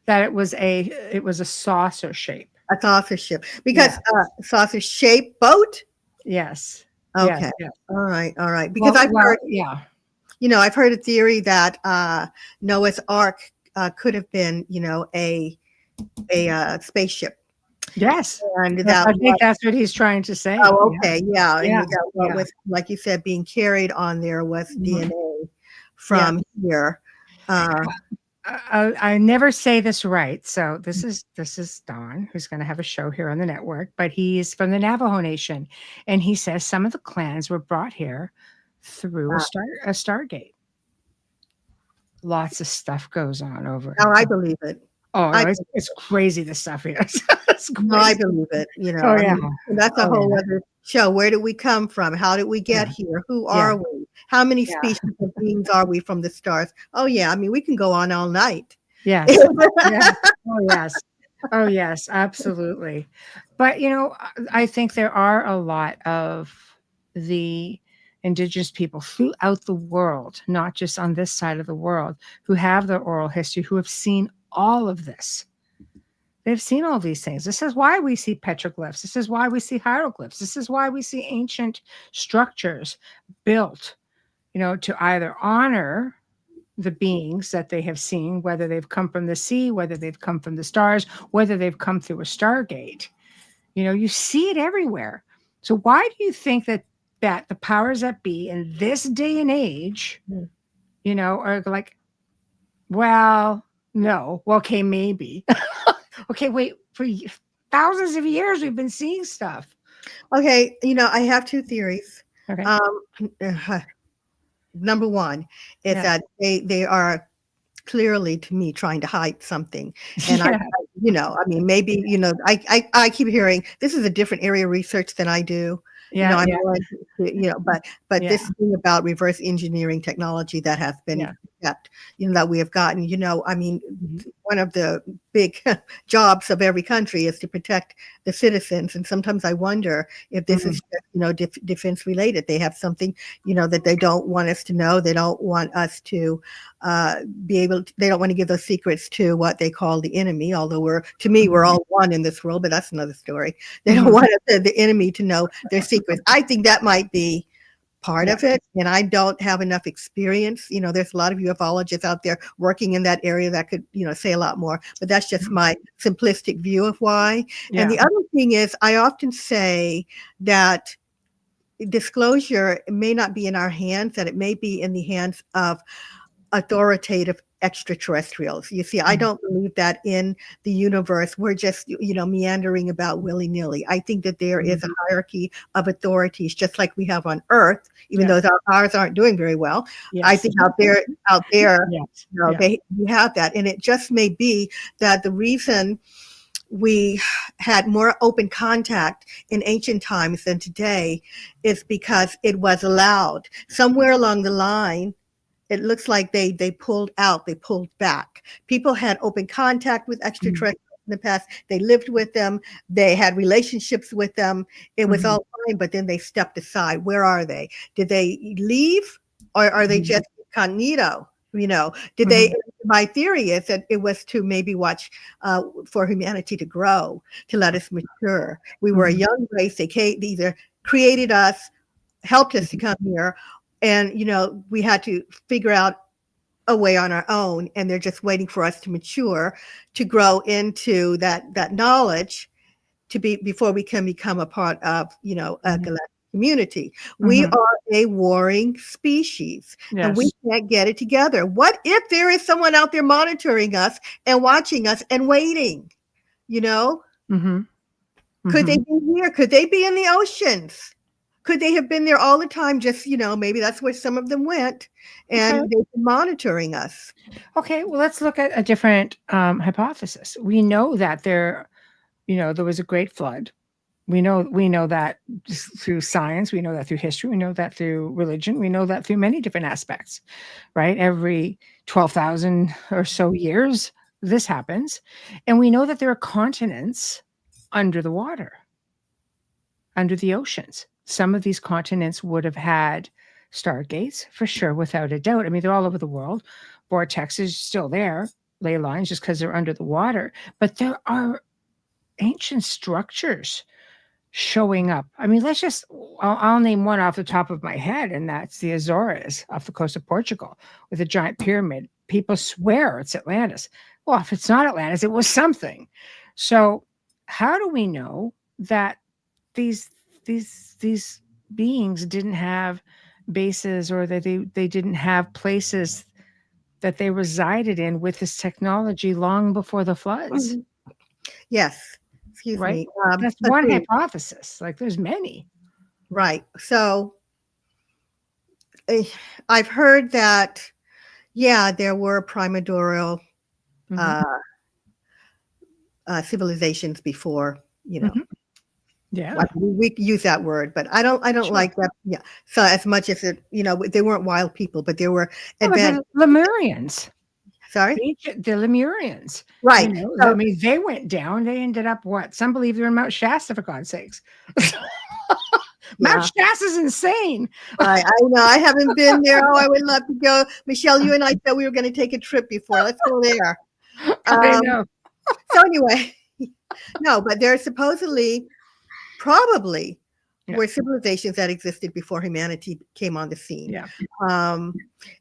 that it was a saucer shape. A saucer ship, because saucer shaped boat. Yes. Okay. Yes. All right. Because I've heard. I've heard a theory that Noah's Ark could have been, a spaceship. Yes, and I think that's what he's trying to say. Oh, okay, yeah. And what was, like you said, being carried on there was DNA from here. I never say this right, so this is Don, who's going to have a show here on the network, but he's from the Navajo Nation, and he says some of the clans were brought here through a Stargate. Lots of stuff goes on over. Oh, I believe it. Oh, it's crazy, the stuff here. No, I believe it. That's a whole other show. Where did we come from? How did we get here? Who are we? How many species of beings are we from the stars? Oh, yeah. I mean, we can go on all night. Yes. Oh, yes, absolutely. But, I think there are a lot of the Indigenous people throughout the world, not just on this side of the world, who have their oral history, who have seen all of this. They've seen all these things. This is why we see petroglyphs. This is why we see hieroglyphs. This is why we see ancient structures built, to either honor the beings that they have seen, whether they've come from the sea, whether they've come from the stars, whether they've come through a Stargate. You see it everywhere. So why do you think that the powers that be in this day and age, are like, well, No. Well, okay, maybe. Okay, wait. For thousands of years, we've been seeing stuff. Okay, I have two theories. Okay. Number one is Yeah. that they are clearly, to me, trying to hide something. And Yeah. I mean, maybe, I keep hearing this is a different area of research than I do. Yeah. I'm Yeah. more into, but Yeah. this thing about reverse engineering technology that has been Yeah. kept, that we have gotten, I mean, Mhm. one of the big jobs of every country is to protect the citizens. And sometimes I wonder if this is just, defense related. They have something, that they don't want us to know. They don't want us to they don't want to give those secrets to what they call the enemy, although we're all one in this world, but that's another story. They don't want the enemy to know their secrets. I think that might be part of it, and I don't have enough experience. There's a lot of ufologists out there working in that area that could, say a lot more, but that's just my simplistic view of why. Yeah. And the other thing is, I often say that disclosure may not be in our hands, that it may be in the hands of authoritative extraterrestrials. You see, I don't believe that in the universe we're just, meandering about willy-nilly. I think that there is a hierarchy of authorities, just like we have on Earth, even though ours aren't doing very well. Yes. I think out there, Yes. you have that. And it just may be that the reason we had more open contact in ancient times than today is because it was allowed. Somewhere along the line, it looks like they pulled back. People had open contact with extraterrestrials in the past. They lived with them. They had relationships with them. It was all fine, but then they stepped aside. Where are they? Did they leave, or are they just incognito? Did they? My theory is that it was to maybe watch for humanity to grow, to let us mature. We were a young race. They either created us, helped us to come here, and we had to figure out a way on our own, and they're just waiting for us to mature, to grow into that knowledge, before we can become a part of a galactic community. We are a warring species, and we can't get it together. What if there is someone out there monitoring us and watching us and waiting? Could they be here? Could they be in the oceans? Could they have been there all the time? Just, maybe that's where some of them went, and they've been monitoring us. Okay, well, let's look at a different hypothesis. We know that there was a great flood. We know that through science. We know that through history. We know that through religion. We know that through many different aspects, right? Every 12,000 or so years, this happens. And we know that there are continents under the water, under the oceans. Some of these continents would have had stargates, for sure, without a doubt. I mean, they're all over the world. Vortex is still there, ley lines, just because they're under the water. But there are ancient structures showing up. I mean, I'll name one off the top of my head, and that's the Azores off the coast of Portugal with a giant pyramid. People swear it's Atlantis. Well, if it's not Atlantis, it was something. So how do we know that these beings didn't have bases, or that they didn't have places that they resided in with this technology long before the floods? Yes. Excuse me. That's one hypothesis. Like, there's many. Right. So I've heard that, there were primordial civilizations before, Yeah. we use that word, but I don't like that. Yeah. So as much as they weren't wild people, but there were the Lemurians. Sorry? The Lemurians. Right. I mean, they went down. They ended up what? Some believe they're in Mount Shasta, for God's sakes. Mount Shasta is insane. I know. I haven't been there. Oh, I would love to go. Michelle, you and I said we were going to take a trip before. Let's go there. I know. So anyway, no, but there are supposedly, probably, were civilizations that existed before humanity came on the scene. Yeah.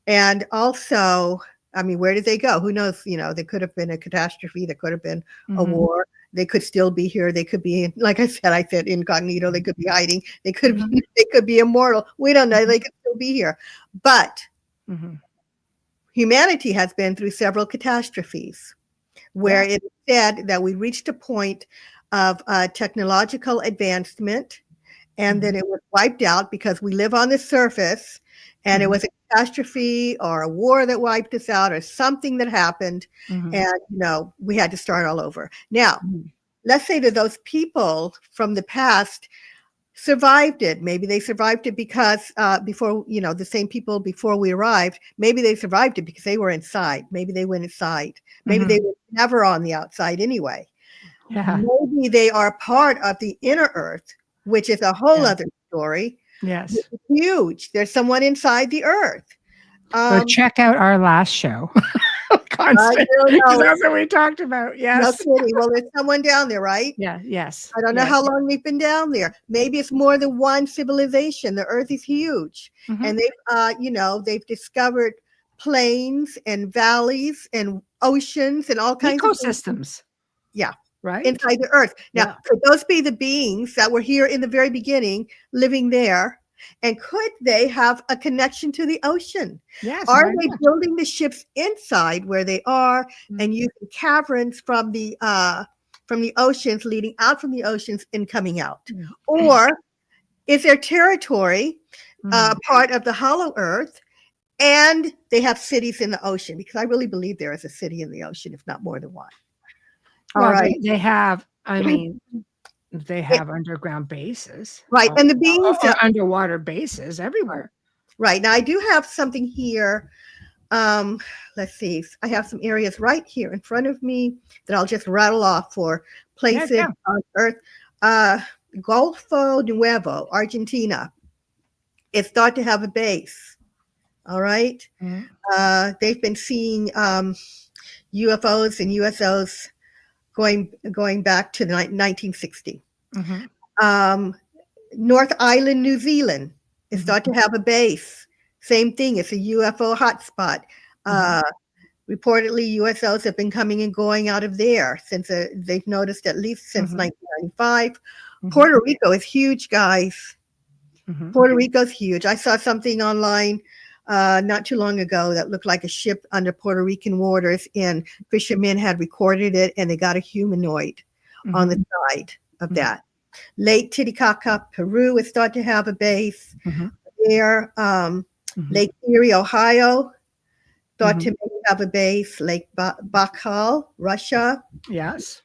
And also, I mean, where did they go? Who knows? There could have been a catastrophe. There could have been a war. They could still be here. They could be, like I said incognito. They could be hiding. They could be immortal. We don't know. They could still be here. But humanity has been through several catastrophes where it is said that we reached a point of technological advancement and then it was wiped out because we live on the surface and it was a catastrophe or a war that wiped us out or something that happened and we had to start all over. Now, let's say that those people from the past survived it. Maybe they survived it because before, the same people before we arrived, maybe they survived it because they were inside. Maybe they went inside. Maybe they were never on the outside anyway. Yeah. Maybe they are part of the inner earth, which is a whole other story. Yes. It's huge. There's someone inside the earth. So check out our last show. Constance. That's what we talked about. Yes. No kidding. Well, there's someone down there, right? Yeah. Yes. I don't know how long they've been down there. Maybe it's more than one civilization. The earth is huge. And they've discovered plains and valleys and oceans and all kinds of ecosystems. Yeah. Right. Inside the earth. Now, could those be the beings that were here in the very beginning living there? And could they have a connection to the ocean? Yes. Are they building the ships inside where they are and using caverns from the oceans, leading out from the oceans and coming out? Or is their territory part of the hollow earth and they have cities in the ocean? Because I really believe there is a city in the ocean, if not more than one. All right. They have, they have underground bases. Right. And the beings underwater bases everywhere. Right. Now I do have something here. Let's see. I have some areas right here in front of me that I'll just rattle off for places on Earth. Golfo Nuevo, Argentina. It's thought to have a base. All right. They've been seeing UFOs and USOs going back to 1960. North Island, New Zealand is thought to have a base. Same thing. It's a UFO hotspot. Reportedly, USOs have been coming and going out of there since they've noticed at least since 1995. Puerto Rico is huge, guys. Puerto Rico's huge. I saw something online not too long ago that looked like a ship under Puerto Rican waters, and fishermen had recorded it, and they got a humanoid on the side of that. Lake Titicaca, Peru is thought to have a base there. Lake Erie, Ohio, thought to maybe have a base. Lake Baikal, Russia. Yes.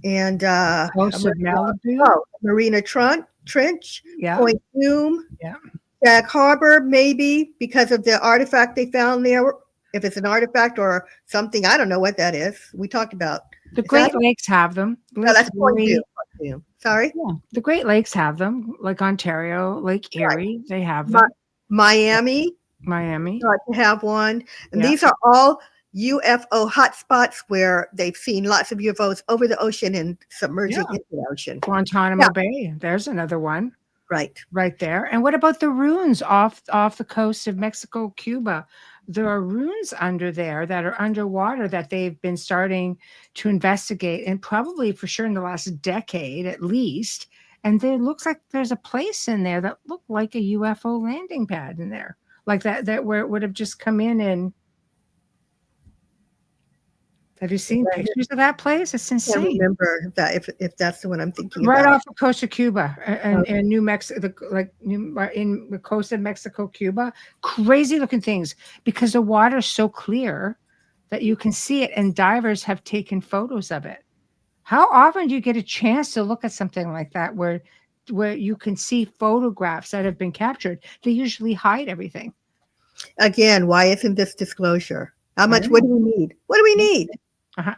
And Malibu. Marina Trench, Yeah. Point Hume. Yeah. Sag Harbor, maybe because of the artifact they found there. If it's an artifact or something, I don't know what that is. We talked about the Great Lakes have them. No, that's Point Hume. Sorry. Yeah. The Great Lakes have them, like Ontario, Lake Erie. They have them. Miami. Thought to have one. And these are all UFO hotspots where they've seen lots of UFOs over the ocean and submerging into the ocean. Guantanamo Bay. There's another one. Right there. And what about the ruins off the coast of Mexico, Cuba? There are ruins under there that are underwater that they've been starting to investigate, and probably for sure in the last decade at least. And there looks like there's a place in there that looked like a UFO landing pad in there, like that where it would have just come in. And have you seen pictures of that place? It's insane. I can't remember that if that's the one I'm thinking right about. Off the coast of Cuba and New Mexico, in the coast of Mexico, Cuba. Crazy looking things because the water's so clear that you can see it, and divers have taken photos of it. How often do you get a chance to look at something like that where you can see photographs that have been captured? They usually hide everything. Again, why isn't this disclosure? How much? What do we need? What do we need?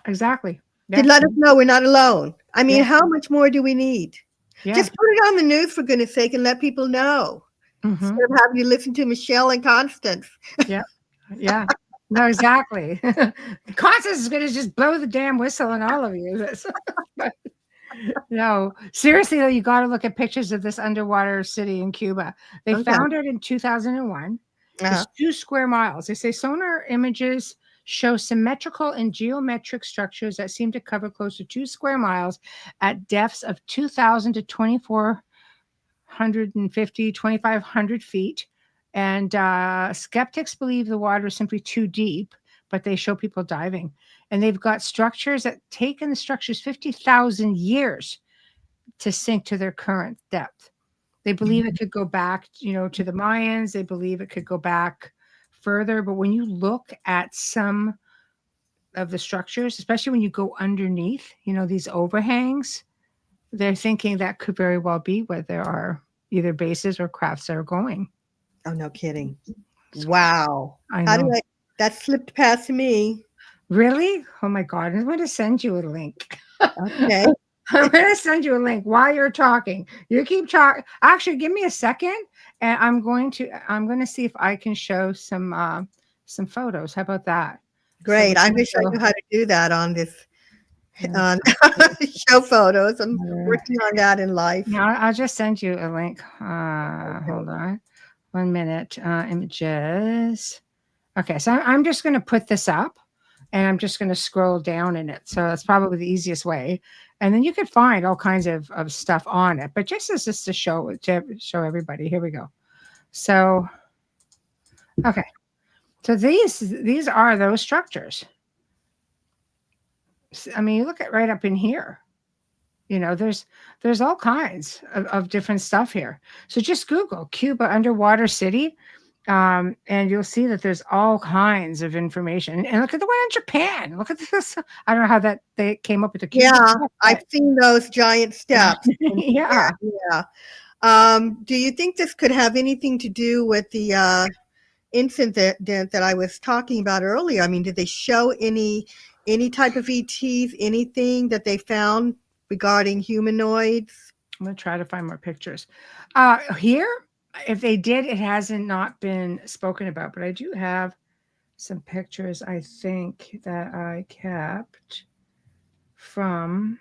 Exactly. To let us know we're not alone. I mean, how much more do we need? Just put it on the news, for goodness sake, and let people know. Instead of having you listen to Michelle and Constance. Yeah. No, exactly. Constance is going to just blow the damn whistle on all of you. No, seriously, though, you got to look at pictures of this underwater city in Cuba. They found it in 2001. It's 2 square miles. They say sonar images show symmetrical and geometric structures that seem to cover close to 2 square miles at depths of 2,000 to 2,450, 2,500 feet. And skeptics believe the water is simply too deep, but they show people diving. And they've got structures that taken the structures 50,000 years to sink to their current depth. They believe it could go back, to the Mayans. They believe it could go back further. But when you look at some of the structures, especially when you go underneath, these overhangs, they're thinking that could very well be where there are either bases or crafts that are going. Oh, no kidding. Wow. I know. That slipped past me. Really? Oh my God. I'm going to send you a link. Okay. I'm going to send you a link while you're talking. You keep talking. Actually, give me a second, and I'm going to see if I can show some photos. How about that? Great. I wish I knew how to do that on this show photos. I'm working on that in life. No, I'll just send you a link. Hold on 1 minute. Images. Okay, so I'm just going to put this up, and I'm just going to scroll down in it. So that's probably the easiest way. And then you can find all kinds of stuff on it. But just to show everybody. Here we go. So, okay. So these are those structures. I mean, you look at right up in here. There's all kinds of different stuff here. So just Google Cuba underwater city. And you'll see that there's all kinds of information. And look at the one in Japan. Look at this. I don't know how they came up with the Cuba stuff, I've seen those giant steps. Yeah. Do you think this could have anything to do with the incident that I was talking about earlier? I mean, did they show any type of ETs, anything that they found regarding humanoids? I'm going to try to find more pictures. Here, if they did, it hasn't not been spoken about, but I do have some pictures, I think, that I kept from,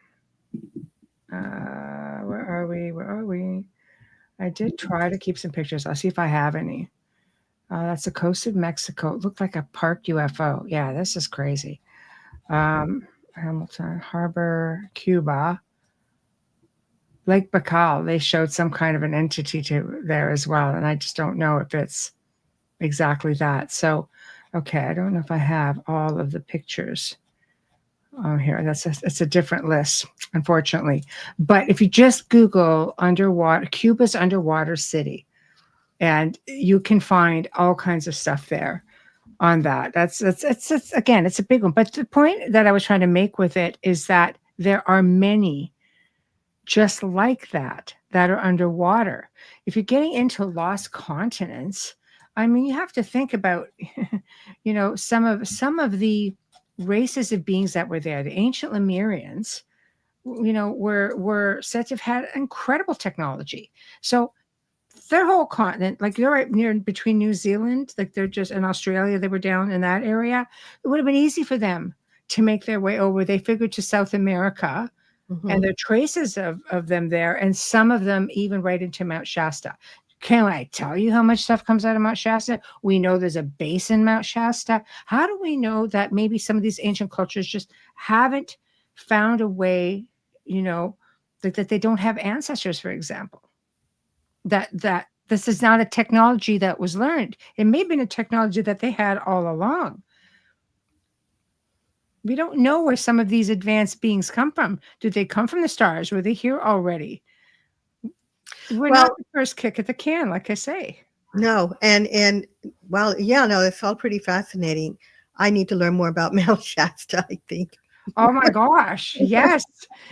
where are we? I did try to keep some pictures. I'll see if I have any. That's the coast of Mexico. It looked like a parked UFO. Yeah, this is crazy. Hamilton Harbor, Cuba. Lake Baikal, they showed some kind of an entity there as well. And I just don't know if it's exactly that. So, okay, I don't know if I have all of the pictures on here. It's a different list, unfortunately. But if you just Google Cuba's underwater city, and you can find all kinds of stuff there on that. That's again, it's a big one. But the point that I was trying to make with it is that there are many just like that are underwater. If you're getting into lost continents, I mean, you have to think about, some of the races of beings that were there. The ancient Lemurians, were said to have had incredible technology. So their whole continent, like they're right near between New Zealand, like they're just in Australia, they were down in that area. It would have been easy for them to make their way over. They figured to South America. Mm-hmm. And there are traces of them there, and some of them even right into Mount Shasta. Can I tell you how much stuff comes out of Mount Shasta? We know there's a base in Mount Shasta. How do we know that maybe some of these ancient cultures just haven't found a way, that they don't have ancestors, for example? That this is not a technology that was learned. It may have been a technology that they had all along. We don't know where some of these advanced beings come from. Did they come from the stars? Were they here already? We're not the first kick at the can, like I say. No, and well, yeah, no, it's all pretty fascinating. I need to learn more about Mount Shasta, I think. Oh my gosh, yes.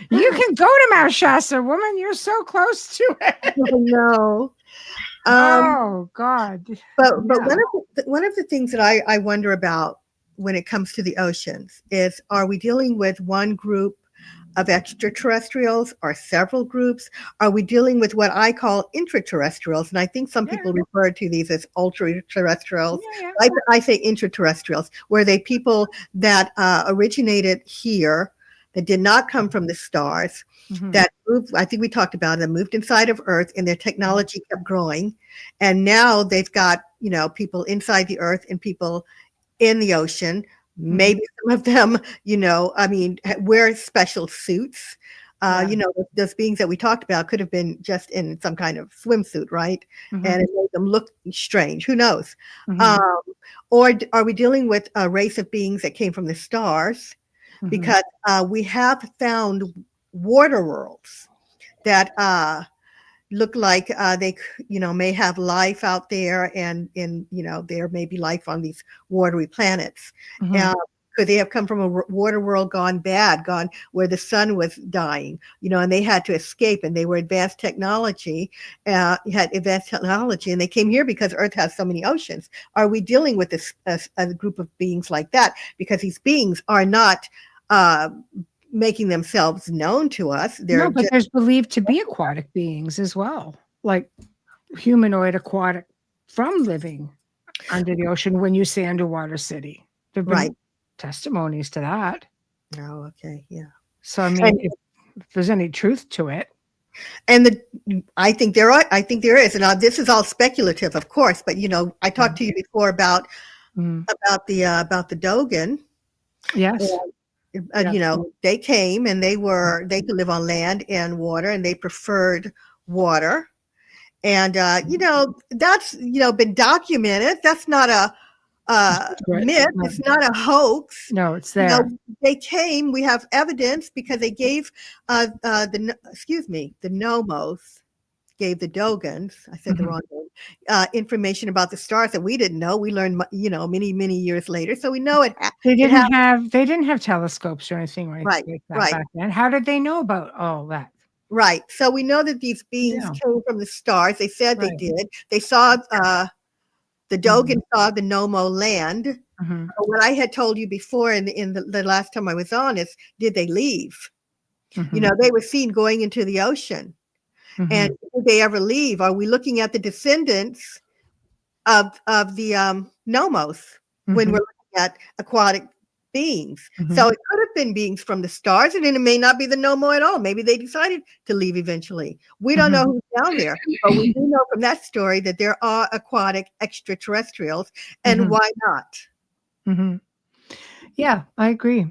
You can go to Mount Shasta, woman. You're so close to it. I know. Oh God. But one of the things that I wonder about when it comes to the oceans is, are we dealing with one group of extraterrestrials or several groups? Are we dealing with what I call intraterrestrials? And I think some people refer to these as ultra-terrestrials. I say intraterrestrials, where they people that originated here, that did not come from the stars, that moved, I think we talked about them, moved inside of Earth, and their technology kept growing. And now they've got, people inside the Earth and people in the ocean. Maybe some of them, wear special suits. You know, those beings that we talked about could have been just in some kind of swimsuit, right? Mm-hmm. And it made them look strange. Who knows? Mm-hmm. Or are we dealing with a race of beings that came from the stars? Mm-hmm. Because we have found water worlds that look like they, you know, may have life out there, and you know, there may be life on these watery planets. Mm-hmm. Could they have come from a water world gone bad, gone where the sun was dying, you know, and they had to escape, and they were advanced technology, and they came here because Earth has so many oceans. Are we dealing with a group of beings like that? Because these beings are not making themselves known to us. No, but there's believed to be aquatic beings as well, like humanoid aquatic from living under the ocean when you say underwater city. There've been testimonies to that. Oh, okay, yeah. So I mean, if there's any truth to it. And I think there is, and this is all speculative, of course. But you know, I talked to you before about the Dogon. Yes. You know, they came and they could live on land and water, and they preferred water. And you know, that's, you know, been documented. That's not a myth. It's not a hoax. No, it's there. You know, they came. We have evidence because they gave the Nomos gave the Dogons, I said the wrong name, information about the stars that we didn't know. We learned, you know, many years later. So we know it. They didn't have telescopes or anything like that back then. How did they know about all that? Right. So we know that these beings came from the stars. They said they did. They saw the Dogon saw the Nomo land. What I had told you before in the last time I was on is, did they leave? You know, they were seen going into the ocean. And did they ever leave? Are we looking at the descendants of the Nomos when we're looking at aquatic beings? So it could have been beings from the stars, and then it may not be the Nomo at all. Maybe they decided to leave eventually. We don't know who's down there, but we do know from that story that there are aquatic extraterrestrials, and why not? Yeah, I agree.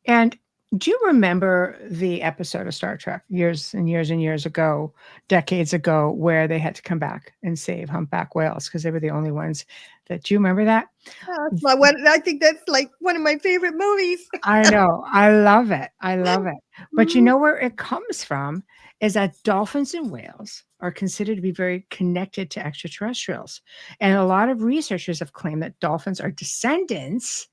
And do you remember the episode of Star Trek years and years and years ago, decades ago, where they had to come back and save humpback whales because they were the only ones that? Do you remember that? I think that's like one of my favorite movies. I know. I love it. I love it. But you know where it comes from is that dolphins and whales are considered to be very connected to extraterrestrials. And a lot of researchers have claimed that dolphins are descendants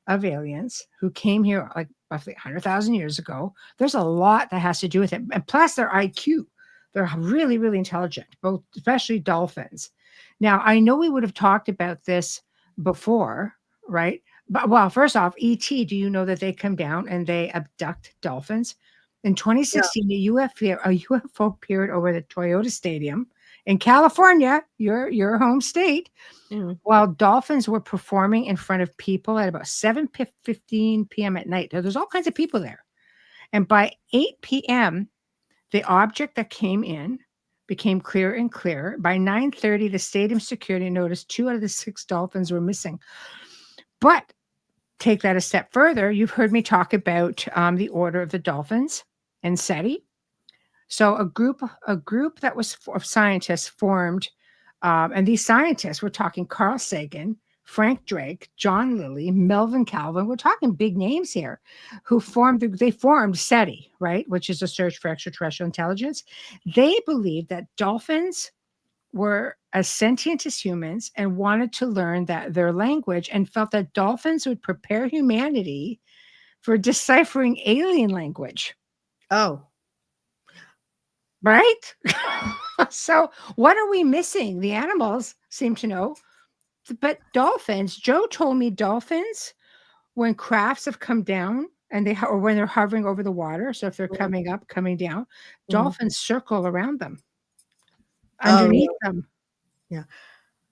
of aliens who came here like roughly 100,000 years ago. There's a lot that has to do with it. And plus their IQ. They're really, really intelligent, both, especially dolphins. Now, I know we would have talked about this before, right? But, well, first off, ET, do you know that they come down and they abduct dolphins? In 2016, a UFO appeared over the Toyota Stadium in California, your home state, while dolphins were performing in front of people at about 7:15 p.m. at night. Now, there's all kinds of people there. And by 8 p.m., the object that came in became clearer and clearer. By 9:30, the stadium security noticed 2 out of the 6 dolphins were missing. But take that a step further. You've heard me talk about the Order of the Dolphins and SETI. So a group that was of scientists formed, and these scientists, we're talking Carl Sagan, Frank Drake, John Lilly, Melvin Calvin. We're talking big names here, who formed SETI, right, which is a search for extraterrestrial intelligence. They believed that dolphins were as sentient as humans and wanted to learn their language, and felt that dolphins would prepare humanity for deciphering alien language. Oh. Right? So what are we missing? The animals seem to know. But dolphins, Joe told me dolphins, when crafts have come down and or when they're hovering over the water, so if they're coming up, coming down, dolphins circle around them, underneath them. Yeah.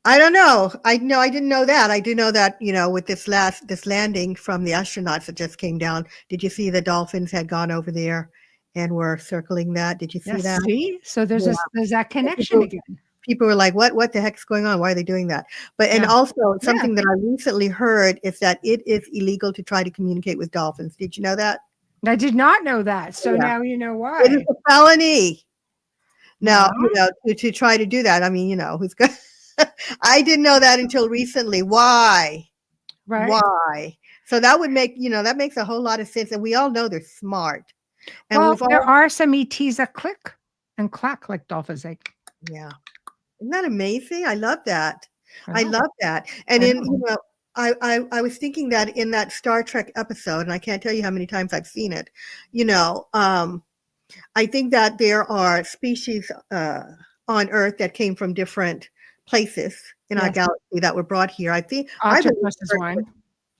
I don't know. I didn't know that. I do know that, you know, with this landing from the astronauts that just came down, did you see the dolphins had gone over there and were circling that? Did you see that? See? So there's that connection again. People were like, what the heck's going on? Why are they doing that? But and also something that I recently heard is that it is illegal to try to communicate with dolphins. Did you know that? I did not know that. So Yeah. now you know why. It is a felony. Now, Yeah. to try to do that. I mean, who's good? I didn't know that until recently. Why? Right. Why? So that would make, that makes a whole lot of sense. And we all know they're smart. And Well, there are some ETs that click and clack like dolphins. Yeah. Isn't that amazing? I love that. I know. love that. And I in, know. I was thinking that in that Star Trek episode, and I can't tell you how many times I've seen it, I think that there are species on Earth that came from different places in our Yes. galaxy that were brought here. I believe Octopus is the Earth one. was-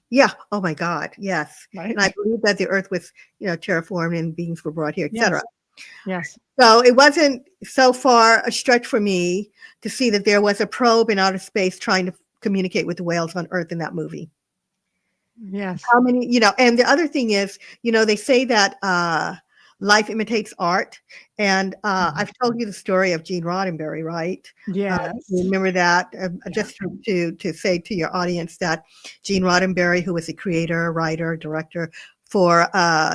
yeah. Oh my God. Yes. Right. And I believe that the Earth was, terraformed and beings were brought here, etc. Yes. So it wasn't so far a stretch for me to see that there was a probe in outer space trying to communicate with the whales on Earth in that movie. Yes. How many, and the other thing is, they say that life imitates art. And I've told you the story of Gene Roddenberry, right? Yes. Remember that? Just to say to your audience that Gene Roddenberry, who was a creator, writer, director for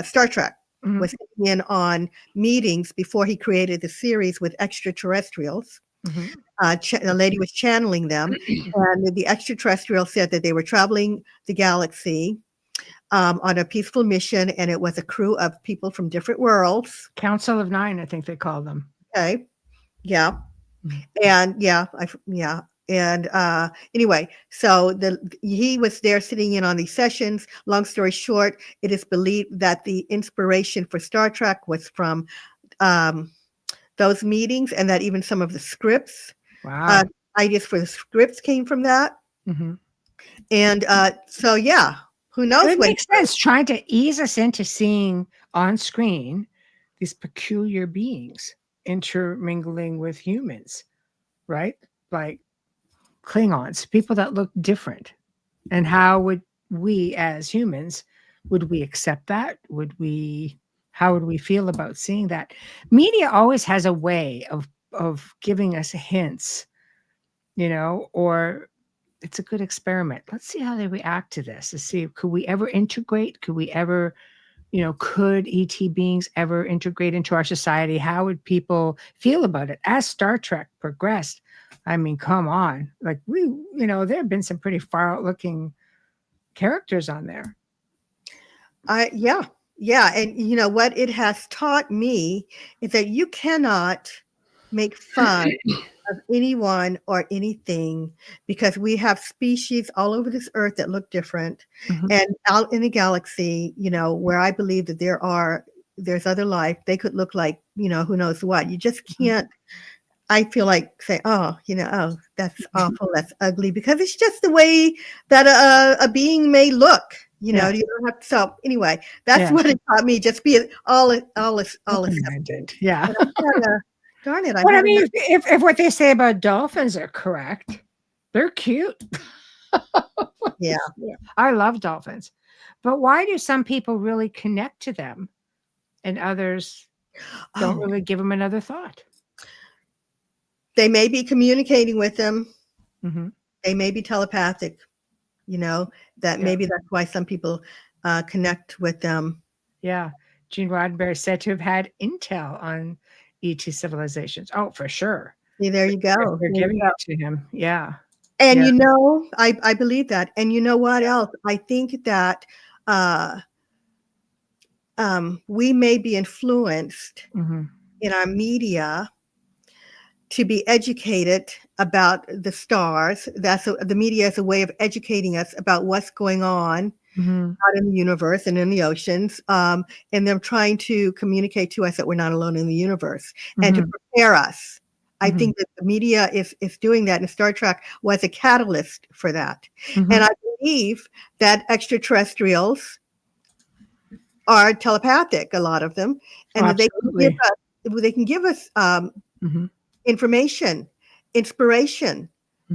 Star Trek, was sitting in on meetings before he created the series with extraterrestrials. The lady was channeling them, and the extraterrestrial said that they were traveling the galaxy on a peaceful mission, and it was a crew of people from different worlds. Council of Nine, I think they call them. Okay. Yeah. And And anyway, so he was there sitting in on these sessions. Long story short, it is believed that the inspiration for Star Trek was from those meetings, and that even some of the scripts, ideas for the scripts came from that. And so, yeah, who knows? It makes sense trying to ease us into seeing on screen these peculiar beings intermingling with humans, right? Like Klingons, people that look different. And how would we as humans, would we accept that? How would we feel about seeing that? Media always has a way of giving us hints, or it's a good experiment. Let's see how they react to this, to see, could we ever integrate? Could we ever, could ET beings ever integrate into our society? How would people feel about it? As Star Trek progressed, I mean, come on. Like there have been some pretty far out looking characters on there. Yeah. And what it has taught me is that you cannot make fun of anyone or anything, because we have species all over this earth that look different. And out in the galaxy, where I believe that there's other life, they could look like, who knows what. You just can't, I feel like say, oh, that's awful, that's ugly, because it's just the way that a being may look. You don't have to. So anyway, that's what it taught me. Just be all accepted. Yeah. Darn it! But I mean, if what they say about dolphins are correct, they're cute. Yeah. I love dolphins, but why do some people really connect to them, and others don't really give them another thought? They may be communicating with them. They may be telepathic. Maybe that's why some people connect with them. Yeah. Gene Roddenberry is said to have had intel on ET civilizations. Oh, for sure. See, there you go. They're giving it to him. Yeah. And I believe that. And you know what else? I think that we may be influenced in our media to be educated about the stars. The media is a way of educating us about what's going on out in the universe and in the oceans, and them trying to communicate to us that we're not alone in the universe and to prepare us. I think that the media is doing that, and Star Trek was a catalyst for that. And I believe that extraterrestrials are telepathic, a lot of them, and that they can give us information, inspiration,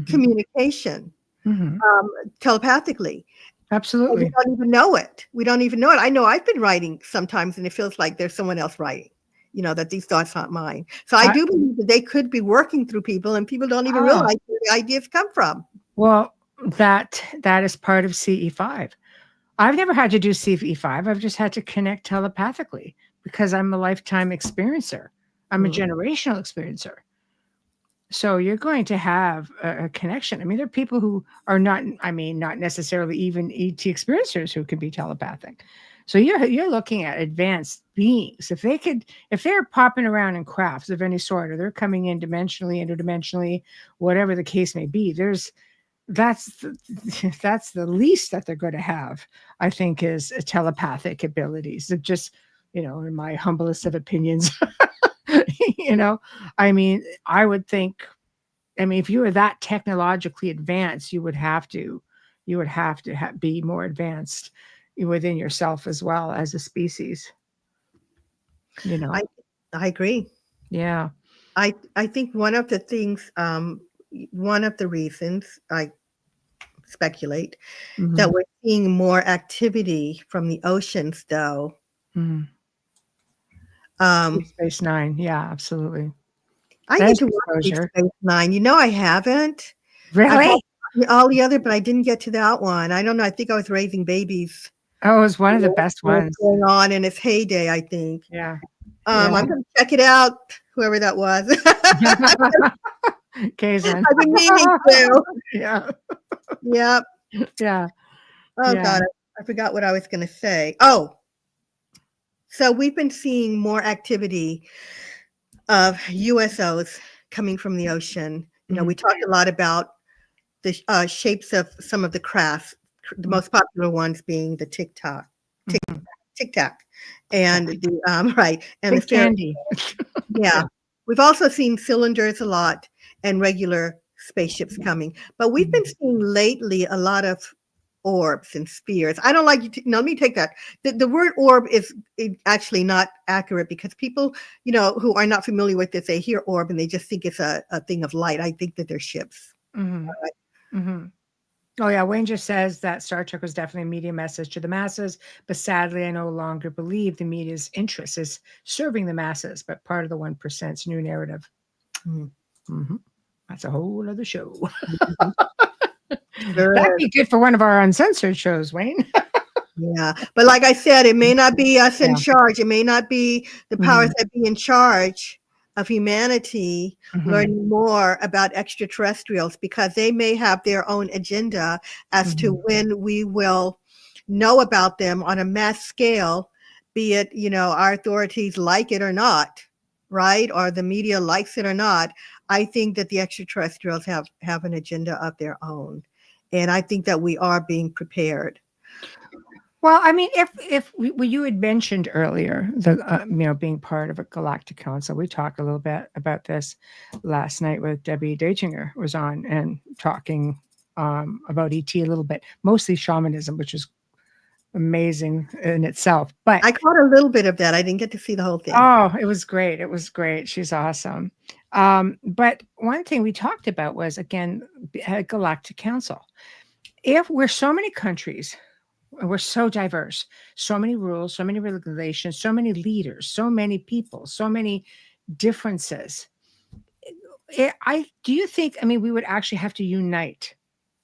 communication, telepathically. Absolutely. We don't even know it. I know I've been writing sometimes, and it feels like there's someone else writing, that these thoughts aren't mine. So I do believe that they could be working through people, and people don't even realize where the ideas come from. Well, that is part of CE5. I've never had to do CV5. I've just had to connect telepathically because I'm a lifetime experiencer. I'm a generational experiencer. So you're going to have a connection. I mean, there are people who are not, I mean, not necessarily even ET experiencers who can be telepathic. So you're looking at advanced beings. If they're popping around in crafts of any sort, or they're coming in dimensionally, interdimensionally, whatever the case may be, that's the least that they're going to have, I think, is telepathic abilities. It just, in my humblest of opinions, I mean, I would think, if you were that technologically advanced, you would have to be more advanced within yourself as well as a species. I agree. Yeah. I think one of the things, one of the reasons I speculate that we're seeing more activity from the oceans, though. Deep Space Nine. Yeah, absolutely. I need to watch Deep Space Nine. I haven't. Really? All the other, but I didn't get to that one. I don't know. I think I was raising babies. Oh, it was one of the best ones. Going on in its heyday, I think. Yeah. I'm going to check it out, whoever that was. Kazan. I've been meaning to. Yeah. Yep. Yeah. Oh, God. I forgot what I was going to say. Oh. So we've been seeing more activity of USOs coming from the ocean. We talked a lot about the shapes of some of the crafts, the most popular ones being the Tic Tac, and the right, and Big the candy. Yeah. We've also seen cylinders a lot and regular spaceships coming, but we've been seeing lately a lot of orbs and spheres. I don't like you. Let me take that. The word orb is actually not accurate because people, who are not familiar with this, they hear orb and they just think it's a thing of light. I think that they're ships. Oh, yeah. Wayne just says that Star Trek was definitely a media message to the masses, but sadly, I no longer believe the media's interest is serving the masses, but part of the 1%'s new narrative. That's a whole other show. That'd be good for one of our uncensored shows, Wayne. Yeah. But like I said, it may not be us in charge. It may not be the powers that be in charge of humanity learning more about extraterrestrials, because they may have their own agenda as to when we will know about them on a mass scale, be it, our authorities like it or not, right? Or the media likes it or not. I think that the extraterrestrials have an agenda of their own. And I think that we are being prepared. Well, if you had mentioned earlier the being part of a galactic council, we talked a little bit about this last night with Debbie Dachinger was on and talking about ET a little bit, mostly shamanism, which is amazing in itself. But I caught a little bit of that. I didn't get to see the whole thing. Oh, it was great. It was great. She's awesome. But one thing we talked about was, again, a galactic council. If we're so many countries, we're so diverse, so many rules, so many regulations, so many leaders, so many people, so many differences. Do you think, we would actually have to unite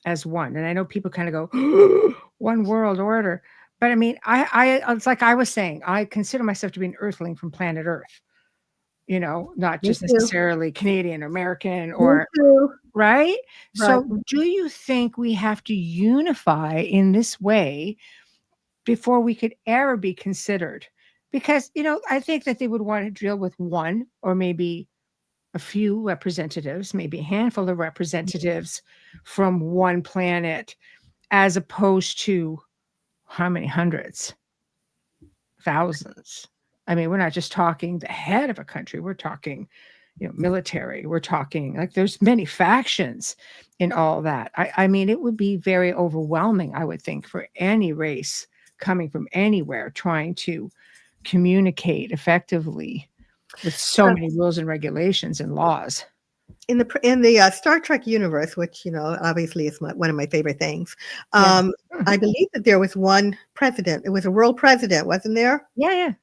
as one? And I know people kind of go, one world order. But it's like I was saying, I consider myself to be an earthling from planet Earth, not just necessarily Canadian or American or right. So do you think we have to unify in this way before we could ever be considered? Because, I think that they would want to deal with one or maybe a few representatives, maybe a handful of representatives from one planet, as opposed to how many hundreds, thousands. We're not just talking the head of a country. We're talking, military. We're talking like there's many factions in all that. It would be very overwhelming, I would think, for any race coming from anywhere trying to communicate effectively with so many rules and regulations and laws. In the Star Trek universe, which obviously is one of my favorite things, I believe that there was one president. It was a world president, wasn't there? Yeah.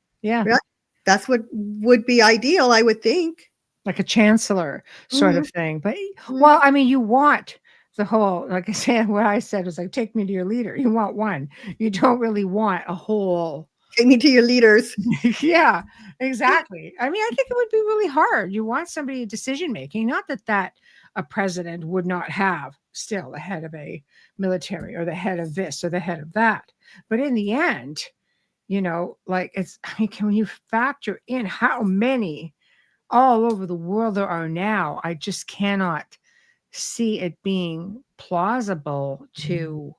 That's what would be ideal, I would think. Like a chancellor sort of thing. But well, you want the whole, like I said, what I said was like, take me to your leader. You want one. You don't really want a whole. Take me to your leaders. Yeah, exactly. I mean, I think it would be really hard. You want somebody decision making, not that a president would not have still the head of a military or the head of this or the head of that. But in the end, like it's, I mean, can you factor in how many all over the world there are now? I just cannot see it being plausible to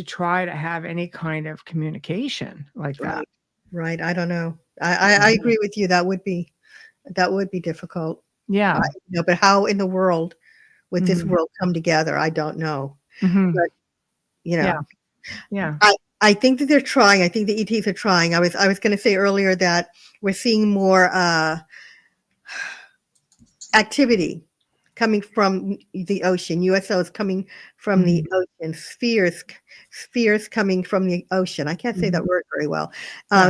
try to have any kind of communication like that. Right. I don't know. I agree with you. That would be difficult. Yeah. But how in the world would this world come together? I don't know. But yeah. I think that they're trying. I think the ETs are trying. I was going to say earlier that we're seeing more activity coming from the ocean, USOs coming from the ocean, spheres coming from the ocean. I can't say that word very well.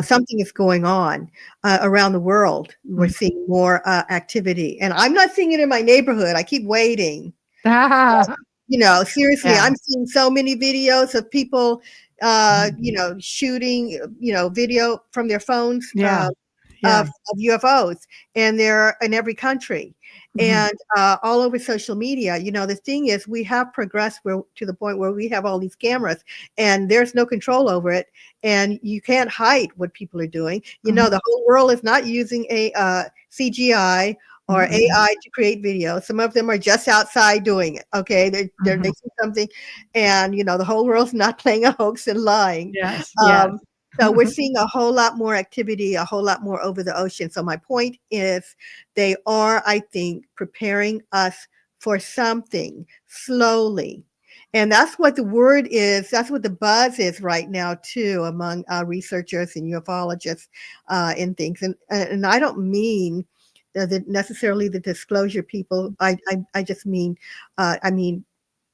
Something is going on around the world. We're seeing more activity, and I'm not seeing it in my neighborhood. I keep waiting. Seriously, I'm seeing so many videos of people, shooting, video from their phones. Of UFOs, and they're in every country and all over social media. The thing is, we have progressed to the point where we have all these cameras and there's no control over it, and you can't hide what people are doing. The whole world is not using a CGI or AI to create videos. Some of them are just outside doing it. Okay, they see something, and the whole world's not playing a hoax and lying. Yes. So we're seeing a whole lot more activity, a whole lot more over the ocean. So my point is, they are, I think, preparing us for something slowly. And that's what the word is. That's what the buzz is right now, too, among researchers and ufologists and things. And I don't mean necessarily the disclosure people. I just mean,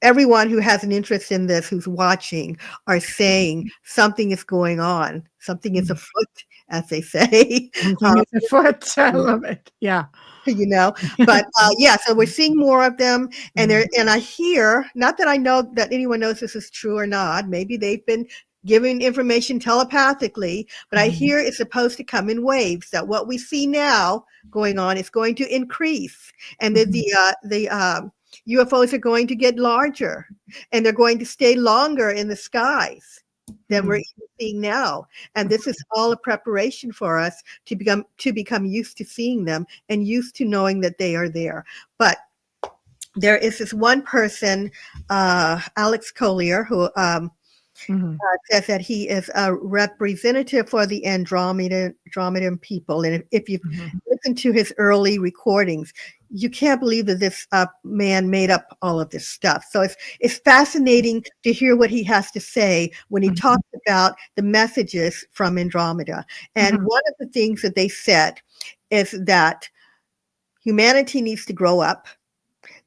everyone who has an interest in this, who's watching, are saying something is going on. Something is afoot, as they say. Something is afoot. I love it. Yeah. But so we're seeing more of them, and I hear, not that I know that anyone knows this is true or not. Maybe they've been giving information telepathically, but I hear it's supposed to come in waves. That what we see now going on is going to increase, and that the UFOs are going to get larger, and they're going to stay longer in the skies than we're seeing now. And this is all a preparation for us to become used to seeing them and used to knowing that they are there. But there is this one person, Alex Collier, who says that he is a representative for the Andromedan people. And if you listen to his early recordings, you can't believe that this man made up all of this stuff. So it's fascinating to hear what he has to say when he talks about the messages from Andromeda. And one of the things that they said is that humanity needs to grow up.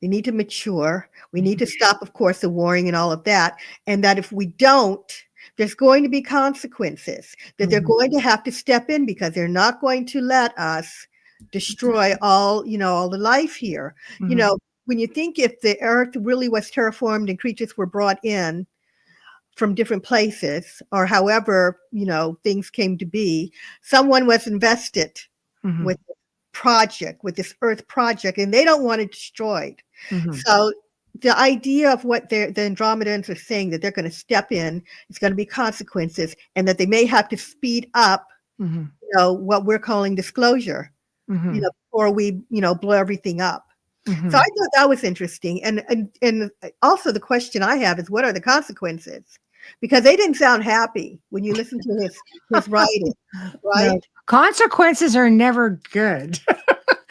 They need to mature. We need to stop, of course, the warring and all of that. And that if we don't, there's going to be consequences, that they're going to have to step in, because they're not going to let us destroy all the life here. When you think, if the earth really was terraformed and creatures were brought in from different places, or however, things came to be, someone was invested with with this earth project, and they don't want it destroyed. So the idea of what the Andromedans are saying, that they're going to step in, it's going to be consequences, and that they may have to speed up what we're calling disclosure, before we blow everything up. So I thought that was interesting. And also the question I have is, what are the consequences? Because they didn't sound happy when you listen to his writing, right? No. Consequences are never good.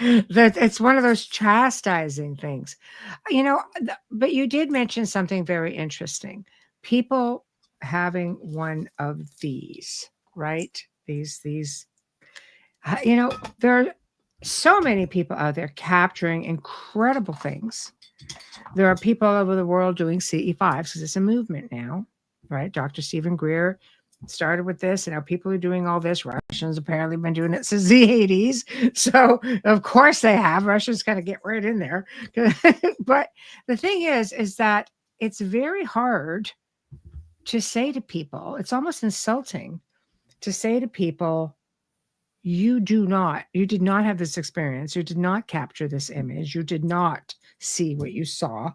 It's one of those chastising things, but you did mention something very interesting. People having one of these, right? These, there are so many people out there capturing incredible things. There are people all over the world doing CE5s, because it's a movement now, right? Dr. Stephen Greer started with this, and now people are doing all this. Russians apparently been doing it since the 80s. So of course they have. Russians kind of get right in there. But the thing is that it's very hard to say to people, it's almost insulting to say to people, you did not have this experience. You did not capture this image. You did not see what you saw.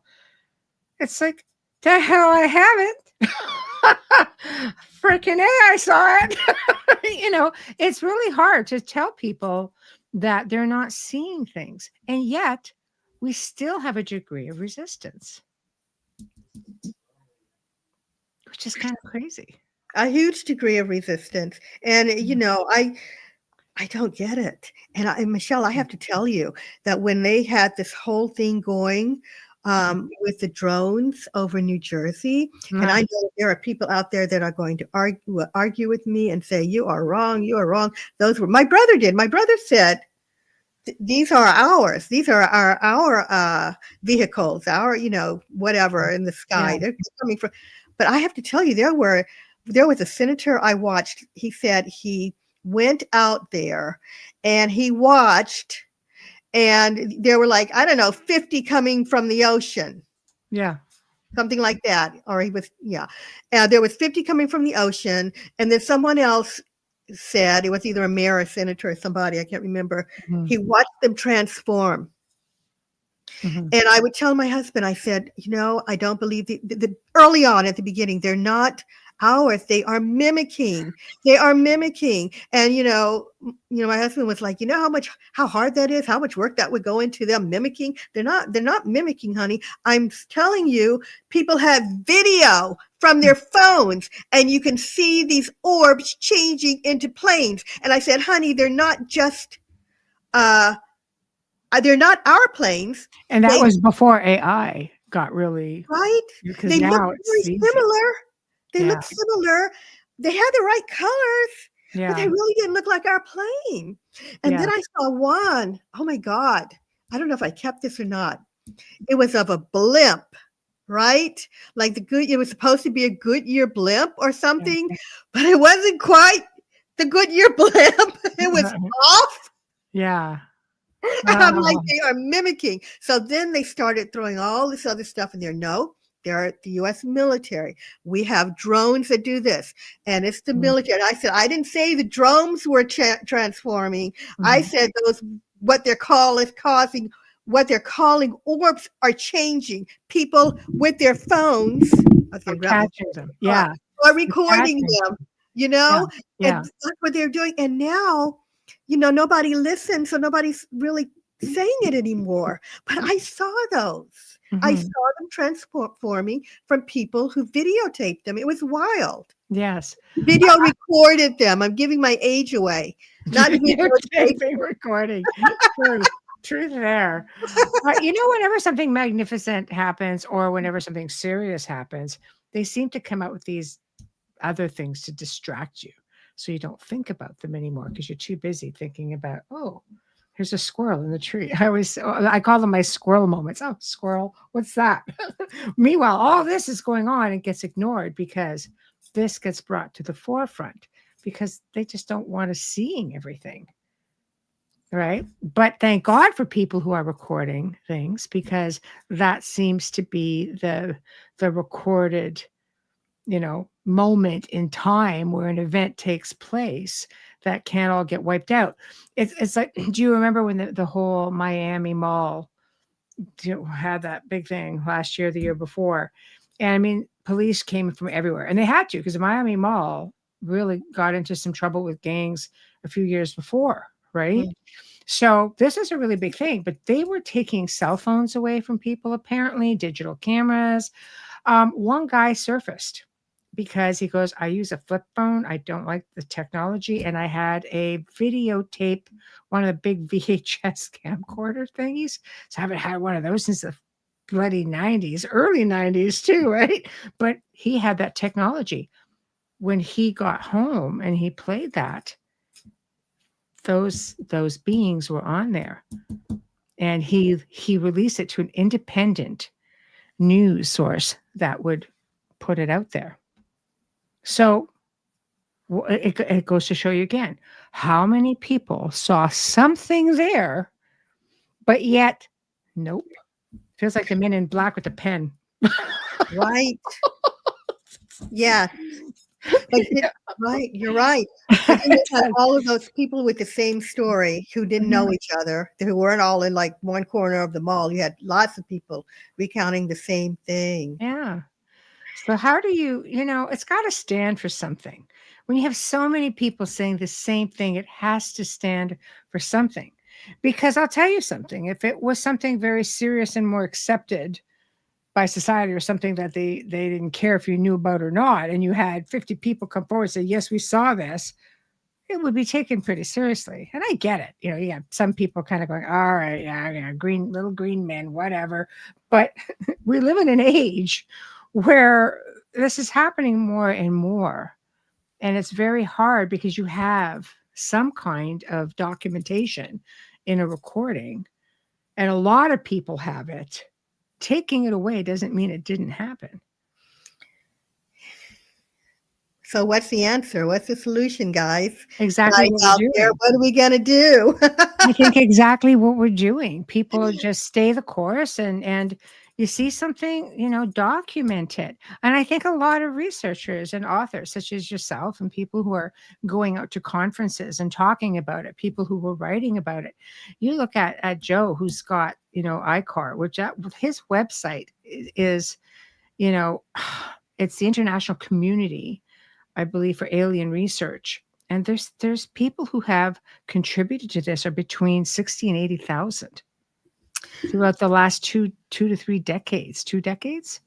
It's like, the hell I haven't. Freaking A, I saw it. It's really hard to tell people that they're not seeing things. And yet we still have a degree of resistance, which is kind of crazy. A huge degree of resistance. And, I don't get it. And Michelle, I have to tell you that when they had this whole thing going with the drones over New Jersey, and I know there are people out there that are going to argue with me and say, you are wrong, you are wrong. Those were, my brother did. My brother said, these are ours. These are our vehicles, our, whatever in the sky. Yeah. They're coming from, but I have to tell you, there was a senator I watched. He said he went out there and he watched, and there were like, I don't know, 50 coming from the ocean. Yeah. Something like that. Or he was, yeah. There was 50 coming from the ocean. And then someone else said, it was either a mayor or senator or somebody, I can't remember. Mm-hmm. He watched them transform. Mm-hmm. And I would tell my husband, I said, I don't believe the early on at the beginning, they're not ours. They are mimicking. And, my husband was like, how hard that is, how much work that would go into them mimicking. They're not mimicking, honey. I'm telling you, people have video from their phones and you can see these orbs changing into planes. And I said, honey, they're not just, they're not our planes. And that was before AI got really right. They now look very similar. They look similar. They had the right colors, but they really didn't look like our plane. And then I saw one. Oh my God. I don't know if I kept this or not. It was of a blimp, right? Like it was supposed to be a Goodyear blimp or something, but it wasn't quite the Goodyear blimp. It was off. Yeah. I'm like, they are mimicking. So then they started throwing all this other stuff in there. No, they're the U.S. military. We have drones that do this, and it's the military. And I said, I didn't say the drones were transforming. I said what they're calling orbs are changing. People with their phones are catching them. Yeah. Are recording them, and that's what they're doing. And now, nobody listens, so nobody's really saying it anymore. But I saw those. I saw them transforming from people who videotaped them. It was wild. Yes. Video recorded them. I'm giving my age away. Not videotaping recording. Truth there. Whenever something magnificent happens or whenever something serious happens, they seem to come out with these other things to distract you. So you don't think about them anymore because you're too busy thinking about, oh, here's a squirrel in the tree. I call them my squirrel moments. Oh, squirrel, what's that? Meanwhile, all this is going on and gets ignored because this gets brought to the forefront because they just don't want to seeing everything. Right. But thank God for people who are recording things because that seems to be the recorded moment in time where an event takes place that can't all get wiped out. It's like, do you remember when the whole Miami Mall had that big thing last year, the year before? And I mean, police came from everywhere and they had to because the Miami Mall really got into some trouble with gangs a few years before, right? So this is a really big thing, but they were taking cell phones away from people, apparently, digital cameras. One guy surfaced because he goes, I use a flip phone. I don't like the technology. And I had a videotape, one of the big VHS camcorder thingies. So I haven't had one of those since the bloody 90s, early 90s too, right? But he had that technology. When he got home and he played that, those beings were on there. And he released it to an independent news source that would put it out there. So Well, it goes to show you again, how many people saw something there, but yet, nope. Feels like the Men in Black with a pen. Right. Yeah. But Yeah. right, you're right. But then you It had does. all of those people with the same story who didn't Mhm. know each other, who weren't all in like one corner of the mall. You had lots of people recounting the same thing. Yeah. So how do it's got to stand for something. When you have so many people saying the same thing, it has to stand for something. Because I'll tell you something, if it was something very serious and more accepted by society, or something that they didn't care if you knew about or not, and you had 50 people come forward and say, yes, we saw this, it would be taken pretty seriously. And I get it. You have some people kind of going, all right, yeah, green, little green men, whatever. But we live in an age where this is happening more and more. And it's very hard because you have some kind of documentation in a recording, and a lot of people have it. Taking it away doesn't mean it didn't happen. So what's the answer? What's the solution, guys? Exactly Guys what we're out there, doing. what are we gonna do? I think exactly what we're doing. People just stay the course, and you see something, document it. And I think a lot of researchers and authors, such as yourself, and people who are going out to conferences and talking about it, people who were writing about it. You look at Joe, who's got, ICAR, which his website is, you know, it's the International Community, I believe, for Alien Research. And there's people who have contributed to this are between 60 and 80,000 throughout the last two to 3 decades. 2 decades?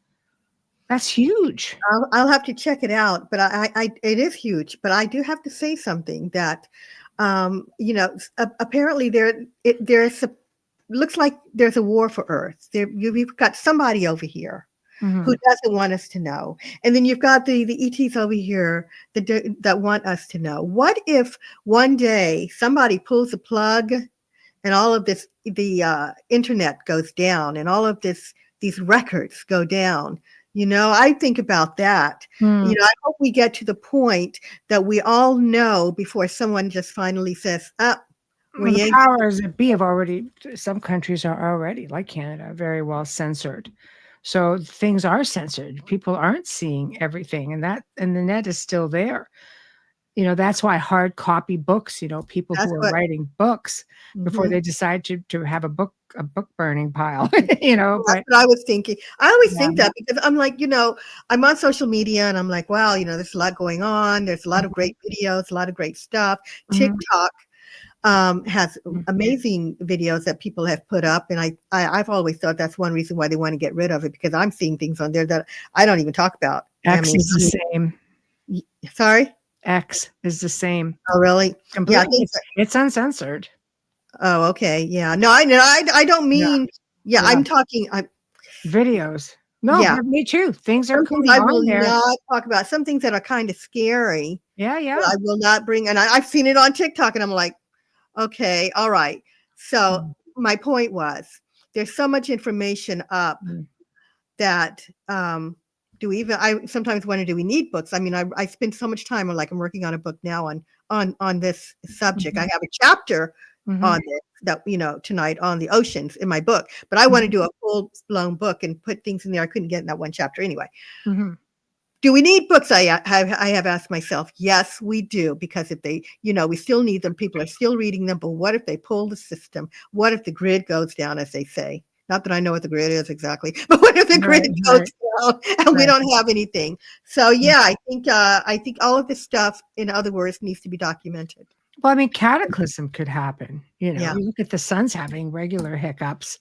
That's huge. I'll have to check it out, but it is huge. But I do have to say something that, apparently there's looks like there's a war for Earth. You've got somebody over here who Mhm. doesn't want us to know, and then you've got the ETs over here that want us to know. What if one day somebody pulls the plug and all of the internet goes down, and all of these records go down? I think about that. Mm. I hope we get to the point that we all know before someone just finally says, Well, we the ain't. powers that be have already, some countries are already, like Canada, very well censored. So things are censored. People aren't seeing everything, and the net is still there. That's why hard copy books, people That's who are what. writing books before Mhm. they decide to have a book burning pile, That's but what I was thinking. I always yeah. think that because I'm like, I'm on social media and I'm like, wow, there's a lot going on. There's a lot of great videos, a lot of great stuff. Mhm, TikTok has mhm. amazing videos that people have put up, and I've always thought that's one reason why they want to get rid of it, because I'm seeing things on there that I don't even talk about. I X mean, is the same. sorry. X is the same. Oh, really? Yeah, I Completely. think. It's uncensored. Oh, okay. Yeah. No, I know. I don't Yeah, mean. Yeah, yeah. I'm talking. Videos. No, Yeah. but me too. Things are Some things coming I on will there. not talk about. Some things that are kind of scary Yeah, that yeah. I will not bring. And I've seen it on TikTok, and I'm like, okay, all right. So Mm, my point was, there's so much information up mm, that I sometimes wonder, do we need books? I mean, I spend so much time I'm working on a book now on this subject. I mhm, have a chapter mhm, on this that tonight on the oceans in my book, but I want to mhm, do a full blown book and put things in there I couldn't get in that one chapter anyway. mhm. Do we need books? I have asked myself. Yes, we do, because if they, we still need them. People are still reading them. But what if they pull the system? What if the grid goes down, as they say? Not that I know what the grid is exactly, but what if the Right, grid goes right, down and we right. don't have anything? So Mm. yeah, I think all of this stuff, in other words, needs to be documented. Well, I mean, cataclysm could happen. Yeah, You look at the sun's having regular hiccups.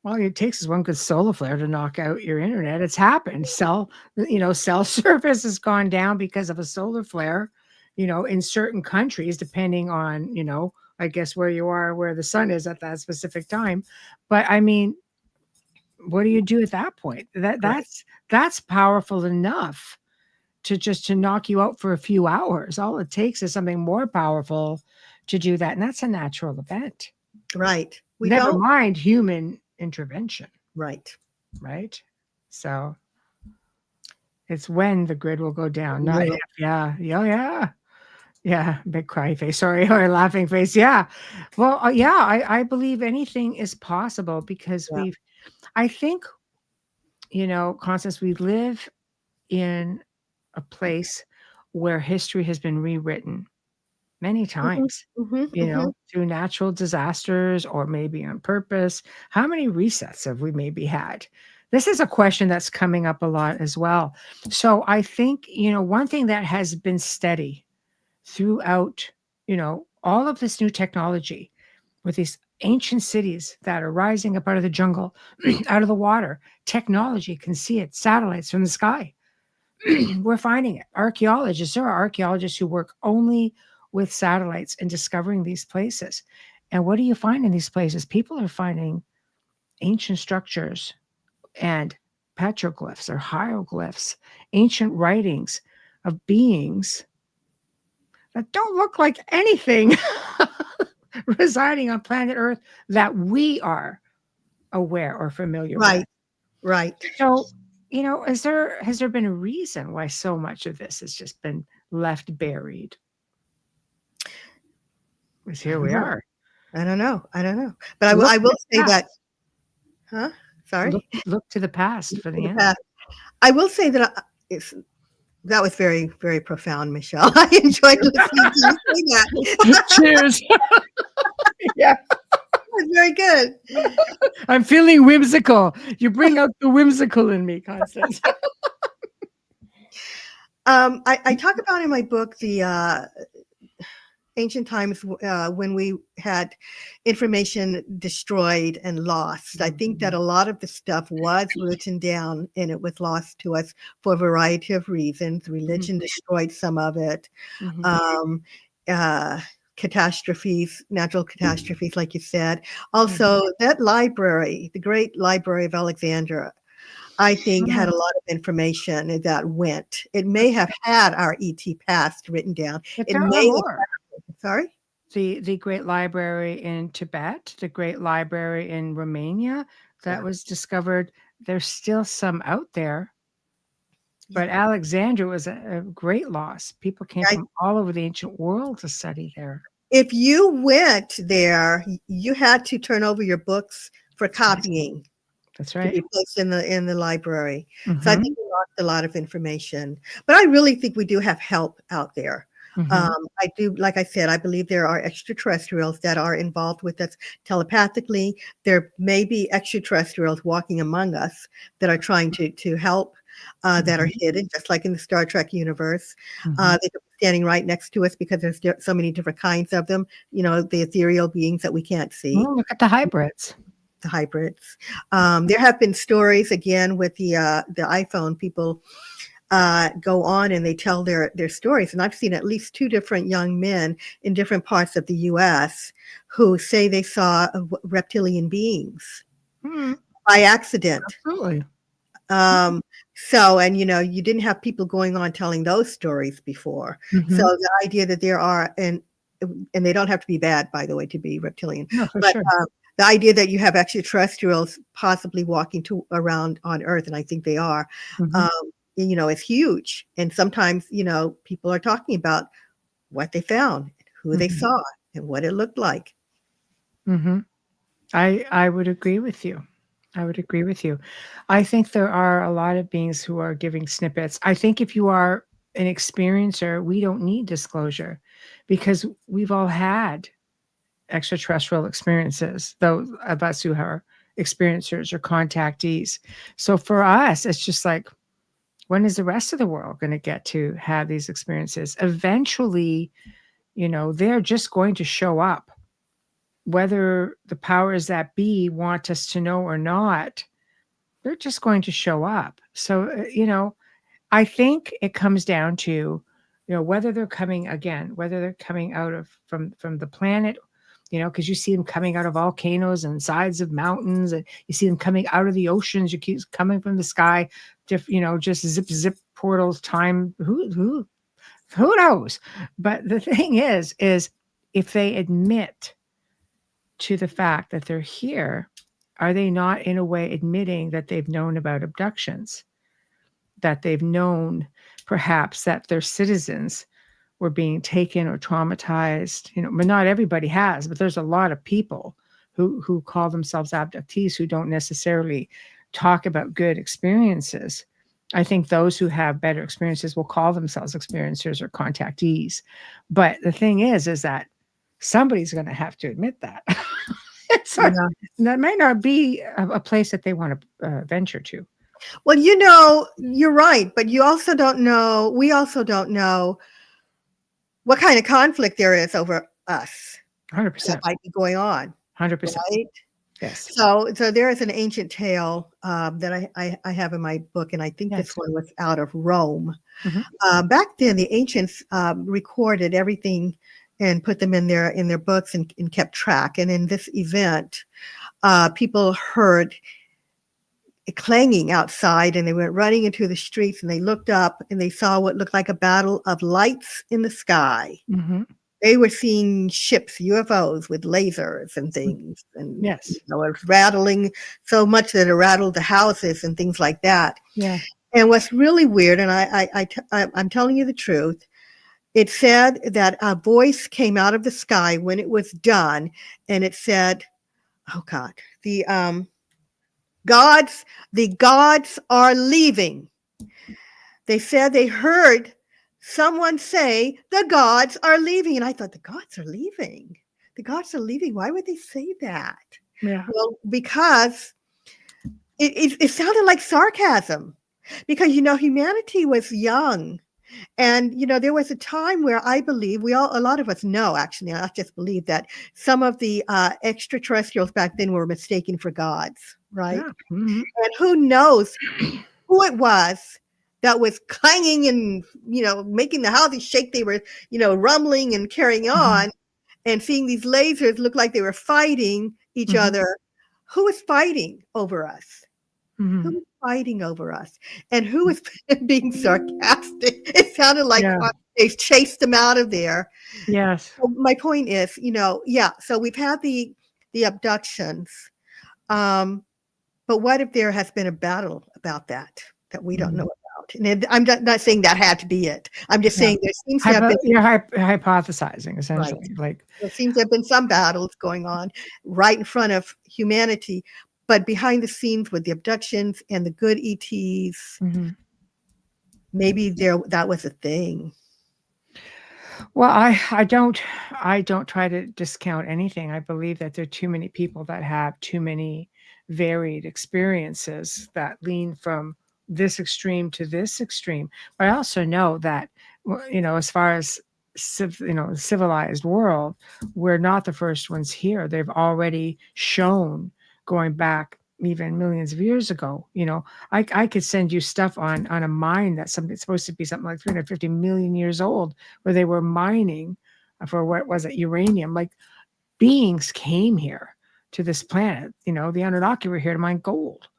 All it takes is one good solar flare to knock out your internet. It's happened. Cell service has gone down because of a solar flare, in certain countries, depending on, I guess where you are, where the sun is at that specific time. But I mean, what do you do at that point? That right, that's powerful enough to knock you out for a few hours. All it takes is something more powerful to do that. And that's a natural event. right. We Never don't. mind human intervention. Right. Right? So It's when the grid will go down, not if. Yeah. Yeah. Yeah. Yeah. Big cry face. Sorry. Or laughing face. Yeah. Well, yeah, I believe anything is possible because Yeah. I think, Constance, we live in a place where history has been rewritten many Mhm, times, mhm, mhm. through natural disasters or maybe on purpose. How many resets have we maybe had? This is a question that's coming up a lot as well. So I think, one thing that has been steady throughout, all of this new technology with these ancient cities that are rising up out of the jungle, out of the water, technology can see it, satellites from the sky. We're finding it. There are archaeologists who work only with satellites and discovering these places. And what do you find in these places? People are finding ancient structures and petroglyphs or hieroglyphs, ancient writings of beings that don't look like anything residing on planet Earth that we are aware or familiar with. Right, right. So, has there been a reason why so much of this has just been left buried? Because I here don't we know. are. I don't know. I don't know. But Look I to will the say that, past. huh? Sorry? Look to the past for In the the answer. past. I will say that that was very, very profound, Michelle. I enjoyed listening to you say that. Cheers. Yeah. That was very good. I'm feeling whimsical. You bring out the whimsical in me, Constance. I talk about in my book the ancient times when we had information destroyed and lost. I think that a lot of the stuff was written down and it was lost to us for a variety of reasons. Religion destroyed some of it. Mhm. Um, catastrophes, natural catastrophes, like you said. Also, that library, the Great Library of Alexandria, I think had a lot of information that went. It may have had our ET past written down. But It there are may have, more. sorry? The Great Library in Tibet, the Great Library in Romania that Yeah. was discovered. There's still some out there. But Yeah. Alexandria was a great loss. People came I, from all over the ancient world to study there. if you went there, you had to turn over your books for copying That's to right. be placed in the library. So I Mhm. think we lost a lot of information. But I really think we do have help out there. Mhm. I do, like I said, I believe there are extraterrestrials that are involved with us telepathically. There may be extraterrestrials walking among us that are trying to help, that are hidden, just like in the Star Trek universe. Mhm. They could be standing right next to us because there's so many different kinds of them, the ethereal beings that we can't see, Oh, look at the hybrids. the hybrids. There have been stories again with the iPhone. People go on and they tell their stories, and I've seen at least two different young men in different parts of the U.S. who say they saw reptilian beings Hmm, by accident. absolutely. So, and you didn't have people going on telling those stories before. So Mhm. the idea that there are, and they don't have to be bad, by the way, to be reptilian, No, for but sure. the idea that you have extraterrestrials possibly walking around on Earth, and I think they are, Mhm. um, is huge. And sometimes, people are talking about what they found, who they Mhm. saw, and what it looked like. Mhm. I would agree with you. I would agree with you. I think there are a lot of beings who are giving snippets. I think if you are an experiencer, we don't need disclosure because we've all had extraterrestrial experiences, those of us who are experiencers or contactees. So for us, it's just like, when is the rest of the world going to get to have these experiences? Eventually, they're just going to show up, whether the powers that be want us to know or not. They're just going to show up. So, I think it comes down to, whether they're coming again, whether they're coming out of from the planet, because you see them coming out of volcanoes and sides of mountains, and you see them coming out of the oceans. You keep coming from the sky, just zip portals. Time, who knows? But the thing is if they admit to the fact that they're here, are they not in a way admitting that they've known about abductions? that they've known perhaps that their citizens were being taken or traumatized, but not everybody has, but there's a lot of people who call themselves abductees who don't necessarily talk about good experiences. I think those who have better experiences will call themselves experiencers or contactees. But the thing is that somebody's going to have to admit that. So that might not be a place that they want to venture to. Well, you're right, but we also don't know what kind of conflict there is over us. 100%. That might be going on. 100%. Right? Yes. So there is an ancient tale that I have in my book, and I think this one was out of Rome. Mm-hmm. Back then, the ancients recorded everything and put them in their books and kept track. And in this event, people heard clanging outside, and they went running into the streets, and they looked up and they saw what looked like a battle of lights in the sky. Mm-hmm. They were seeing ships, UFOs with lasers and things, and yes, it was rattling so much that it rattled the houses and things like that. Yeah. And what's really weird, and I'm telling you the truth, it said that a voice came out of the sky when it was done, and it said, "Oh God, the gods are leaving." They said they heard someone say, "The gods are leaving." And I thought, the gods are leaving? The gods are leaving? Why would they say that? Yeah. Well, because it sounded like sarcasm. Because, humanity was young. And, there was a time where I believe a lot of us know, actually, I just believe that some of the extraterrestrials back then were mistaken for gods, right? Yeah. Mm-hmm. And who knows who it was that was clanging and, making the houses shake. They were, rumbling and carrying on, and seeing these lasers look like they were fighting each other. Who was fighting over us? Who was fighting over us? And who was being sarcastic? It sounded like they chased them out of there. Yes. So my point is, so we've had the abductions. But what if there has been a battle about that we don't know about? And I'm not saying that had to be it. I'm just saying there seems to have been. You're hypothesizing, essentially. Right. Like there seems to have been some battles going on right in front of humanity, but behind the scenes with the abductions and the good ETs, maybe that was a thing. Well, I don't try to discount anything. I believe that there are too many people that have too many varied experiences that lean from this extreme to this extreme. But I also know that, as far as civilized world, we're not the first ones here. They've already shown, going back even millions of years ago. I could send you stuff on a mine that's supposed to be something like 350 million years old, where they were mining for, what was it, uranium. Like, beings came here to this planet. The Anunnaki were here to mine gold.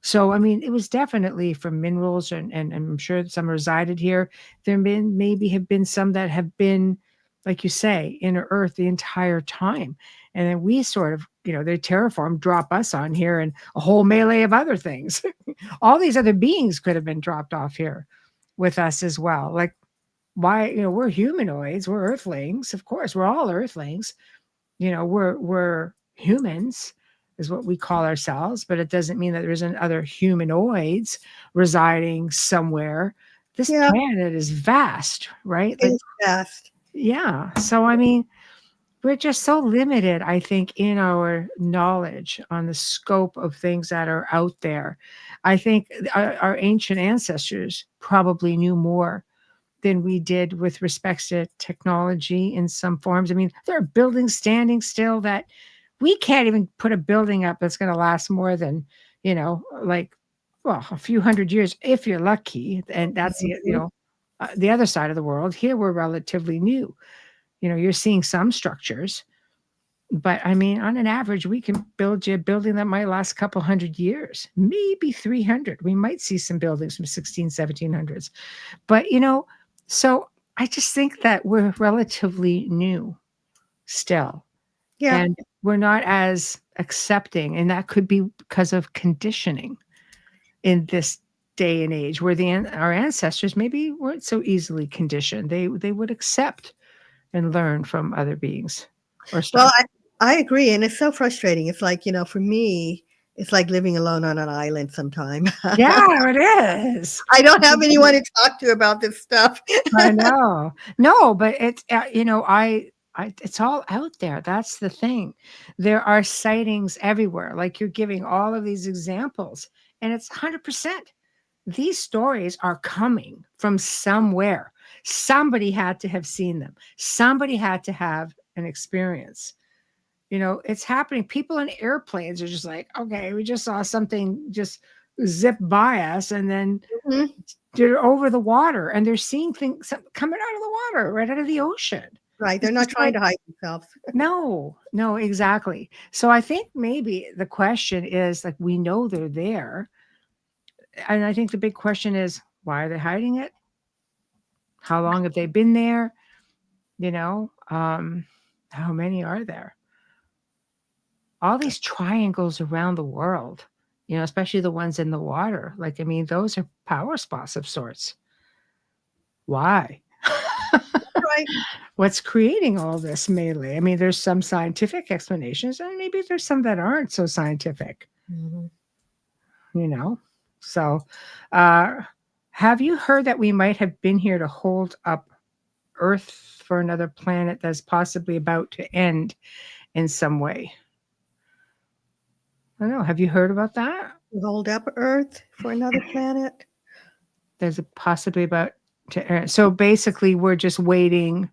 So, I mean, it was definitely for minerals, and I'm sure some resided here. There maybe have been some that have been, like you say, inner Earth the entire time. And then we sort of, they terraform, drop us on here, and a whole melee of other things. All these other beings could have been dropped off here with us as well. Like, why, we're humanoids, we're Earthlings. Of course, we're all Earthlings. We're humans is what we call ourselves, but it doesn't mean that there isn't other humanoids residing somewhere. This planet is vast, right? It's vast. Yeah. So, I mean, we're just so limited, I think, in our knowledge on the scope of things that are out there. I think our ancient ancestors probably knew more than we did with respect to technology in some forms. I mean, there are buildings standing still that we can't even put a building up that's going to last more than, a few hundred years, if you're lucky. And that's, the other side of the world. Here, we're relatively new. You're seeing some structures, but I mean, on an average, we can build you a building that might last a couple hundred years, maybe 300. We might see some buildings from 1700s. But, so I just think that we're relatively new still. Yeah. And we're not as accepting. And that could be because of conditioning in this day and age where our ancestors maybe weren't so easily conditioned. They would accept and learn from other beings or Well, stuff. I agree, and it's so frustrating. It's like, for me, it's like living alone on an island sometime. Yeah, it is. I don't have anyone to talk to about this stuff. I know. No, but it's it's all out there. That's the thing. There are sightings everywhere. Like you're giving all of these examples, and it's 100%. These stories are coming from somewhere. Somebody had to have seen them. Somebody had to have an experience. It's happening. People in airplanes are just like, okay, we just saw something just zip by us, and then Mhm. they're over the water, and they're seeing things coming out of the water, right out of the ocean. Right, they're It's not just trying like, to hide themselves. no, exactly. So I think maybe the question is like, we know they're there. And I think the big question is, why are they hiding it? How long have they been there? How many are there? All these triangles around the world, especially the ones in the water. Like, I mean, those are power spots of sorts. Why? Right. What's creating all this melee? I mean, there's some scientific explanations, and maybe there's some that aren't so scientific, Mhm. So, have you heard that we might have been here to hold up Earth for another planet that's possibly about to end in some way? I don't know. Have you heard about that? Hold up Earth for another planet. There's a possibly about to end. So basically, we're just waiting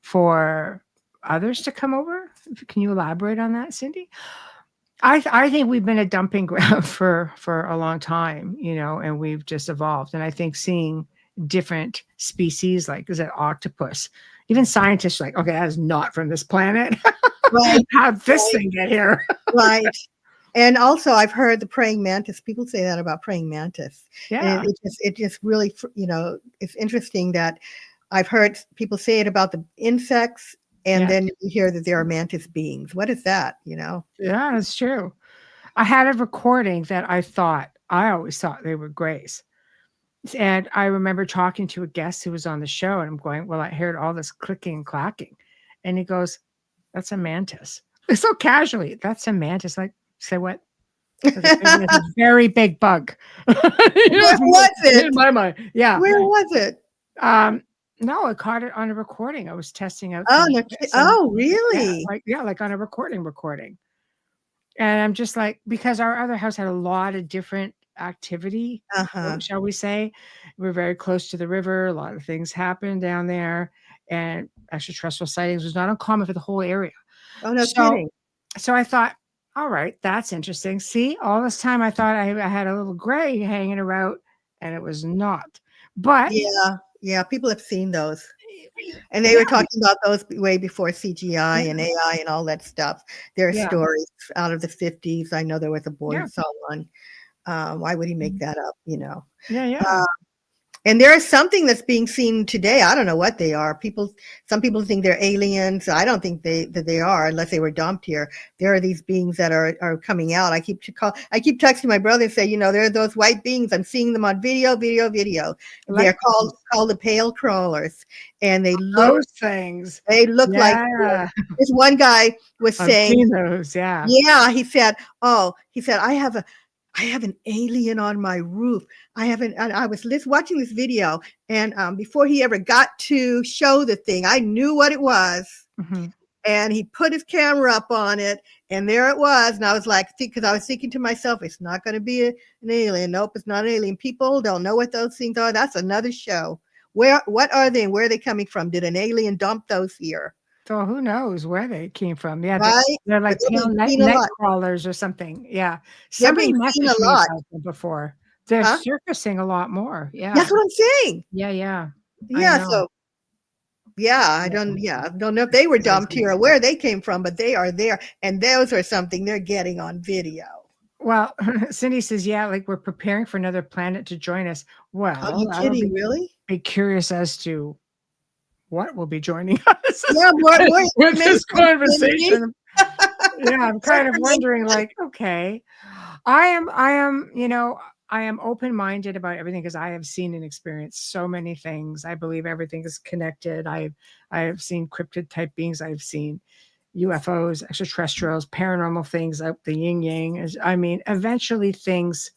for others to come over. Can you elaborate on that, Cindy? I think we've been a dumping ground for a long time, and we've just evolved. And I think seeing different species, like is it octopus, even scientists are like, okay, that is not from this planet. Right. How'd this thing get here? Right. And also, I've heard the praying mantis. People say that about praying mantis. Yeah. And it just really, it's interesting that I've heard people say it about the insects, and Yeah. then you hear that there are mantis beings. What is that? Yeah, that's true. I had a recording that I always thought they were grays. And I remember talking to a guest who was on the show, and I'm going, well, I heard all this clicking and clacking. And he goes, that's a mantis. So casually, that's a mantis. Like, say what? It's a very big bug. Where was it? In my mind. Yeah. Where was it? No, I caught it on a recording. I was testing out. Oh, really? Like on a recording. And I'm just like, because our other house had a lot of different activity, shall we say. We're very close to the river. A lot of things happen down there. And extraterrestrial sightings was not uncommon for the whole area. Oh, no kidding. So I thought, all right, that's interesting. See, all this time I thought I had a little gray hanging around, and it was not. But yeah, people have seen those. And they were talking about those way before CGI and AI and all that stuff. There are stories out of the 50s. I know there was a boy who saw one. Why would he make that up, Yeah. And there is something that's being seen today. I don't know what they are. Some people think they're aliens. I don't think that they are, unless they were dumped here. There are these beings that are coming out. I keep texting my brother and say, there are those white beings. I'm seeing them on video. They're called the pale crawlers, and they look those things. They look like this one guy was saying those, yeah. He said, I have an alien on my roof. I was watching this video, and before he ever got to show the thing, I knew what it was. Mm-hmm. And he put his camera up on it, and there it was. And I was like, because I was thinking to myself, it's not going to be an alien. Nope, it's not an alien. People don't know what those things are. That's another show. What are they, and where are they coming from? Did an alien dump those here? So who knows where they came from? Yeah, right? They're like night crawlers or something. Yeah, somebody messaged me about them before. They're surfacing a lot more. Yeah, that's what I'm saying. Yeah. So I don't know if they were dumped here or where they came from, but they are there, and those are something they're getting on video. Well, Cindy says, like we're preparing for another planet to join us. Well, are you kidding? Really? Be curious as to what will be joining us. Yeah, more with this conversation. I'm kind of wondering, like, okay, I am, I am open-minded about everything because I have seen and experienced so many things. I believe everything is connected. I have seen cryptid type beings. I've seen UFOs, extraterrestrials, paranormal things, the yin yang. I mean, eventually things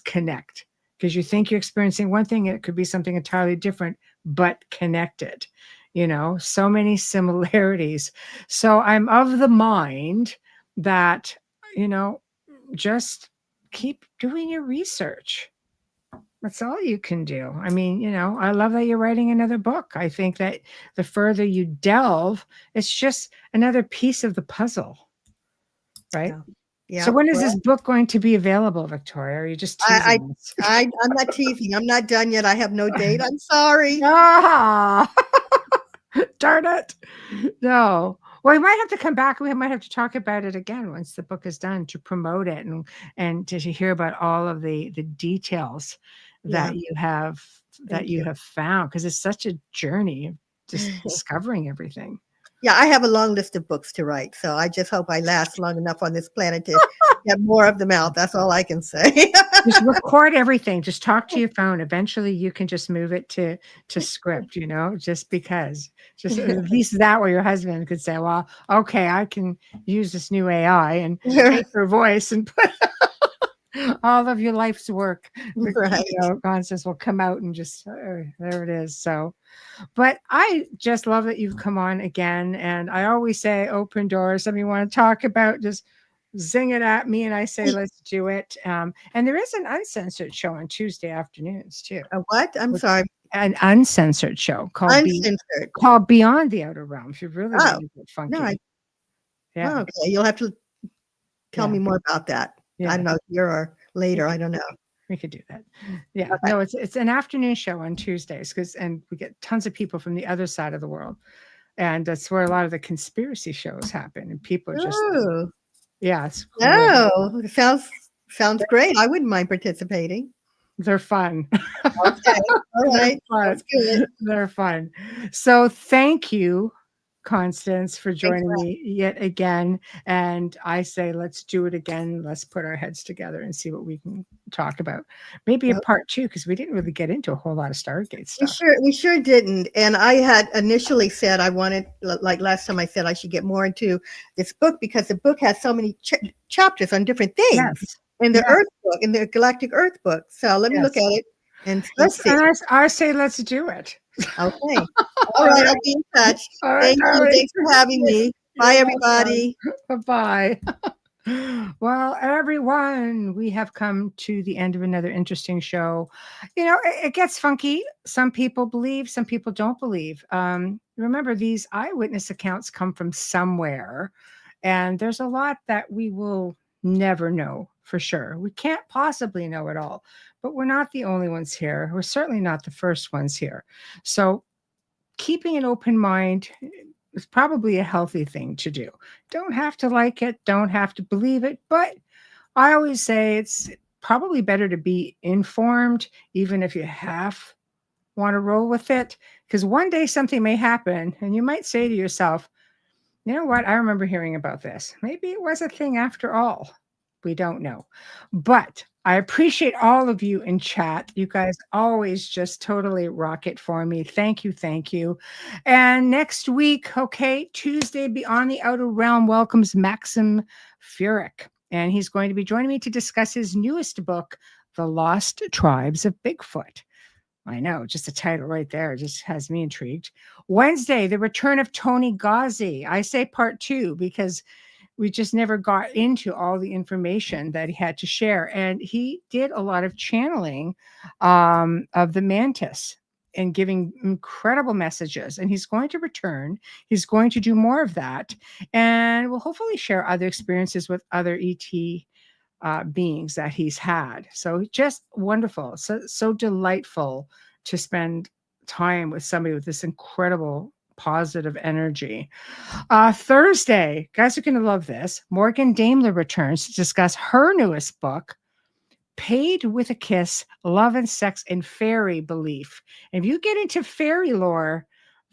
connect because you think you're experiencing one thing, it could be something entirely different, but connected. So many similarities. So I'm of the mind that, just keep doing your research. That's all you can do. I mean, I love that you're writing another book. I think that the further you delve, it's just another piece of the puzzle, right? Yeah. Yeah. So when is this book going to be available, Victoria? Or are you just teasing us? I'm not teasing. I'm not done yet. I have no date. I'm sorry. Ah, darn it. No. Well, we might have to come back. We might have to talk about it again once the book is done to promote it and to hear about all of the details that you have found, because it's such a journey just discovering everything. Yeah, I have a long list of books to write, so I just hope I last long enough on this planet to get more of them out. That's all I can say. Just record everything. Just talk to your phone. Eventually, you can just move it to script. Just because. Just at least that way, your husband could say, "Well, okay, I can use this new AI and take her voice and put all of your life's work." Right. Constance will come out and just there it is. So. But I just love that you've come on again. And I always say open doors. Something you want to talk about, just zing it at me. And I say, let's do it. And there is an uncensored show on Tuesday afternoons too. A what? I'm sorry. An uncensored show called Beyond the Outer Realm. If you really want to get funky. No, okay. You'll have to tell me more about that. Yeah. I don't know, here or later. I don't know. We could do that. Yeah. Okay. No, it's an afternoon show on Tuesdays and we get tons of people from the other side of the world. And that's where a lot of the conspiracy shows happen. And people just it's cool. Oh, it sounds great. I wouldn't mind participating. They're fun. Okay. All right. That's good. They're fun. So thank you, Constance, for joining me yet again. And I say, let's do it again. Let's put our heads together and see what we can talk about. Maybe a part 2, because we didn't really get into a whole lot of Stargate stuff. We sure didn't. And I had initially said I wanted, like last time I said, I should get more into this book because the book has so many chapters on different things. Yes. In the Earth book, in the Galactic Earth book. So let me look at it and let's see. And I say, let's do it. Okay. All right. I'll be in touch. Thank you. Thanks for having me. Bye, everybody. Bye-bye. Well, everyone, we have come to the end of another interesting show. It gets funky. Some people believe, some people don't believe. Remember, these eyewitness accounts come from somewhere, and there's a lot that we will never know for sure. We can't possibly know it all, but we're not the only ones here. We're certainly not the first ones here. So keeping an open mind is probably a healthy thing to do. Don't have to like it, don't have to believe it, but I always say it's probably better to be informed, even if you half want to roll with it, because one day something may happen and you might say to yourself, you know what? I remember hearing about this. Maybe it was a thing after all. We don't know. But I appreciate all of you in chat. You guys always just totally rock it for me. Thank you. Thank you. And next week, Tuesday, Beyond the Outer Realm welcomes Maxim Furyk. And he's going to be joining me to discuss his newest book, The Lost Tribes of Bigfoot. I know, just the title right there just has me intrigued. Wednesday, the return of Tony Ghazi. I say part 2 because we just never got into all the information that he had to share. And he did a lot of channeling of the mantis and giving incredible messages. And he's going to return. He's going to do more of that. And we'll hopefully share other experiences with other ET beings that he's had. So just wonderful. So delightful to spend time with somebody with this incredible positive energy. Thursday, guys are going to love this. Morgan Daimler returns to discuss her newest book, Paid with a Kiss, Love and Sex and Fairy Belief. And if you get into fairy lore,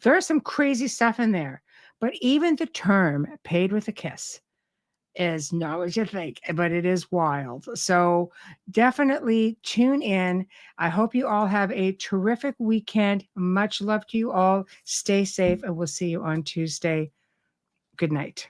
there's some crazy stuff in there. But even the term paid with a kiss is not what you think, but it is wild. So definitely tune in. I hope you all have a terrific weekend. Much love to you all. Stay safe, and we'll see you on Tuesday. Good night.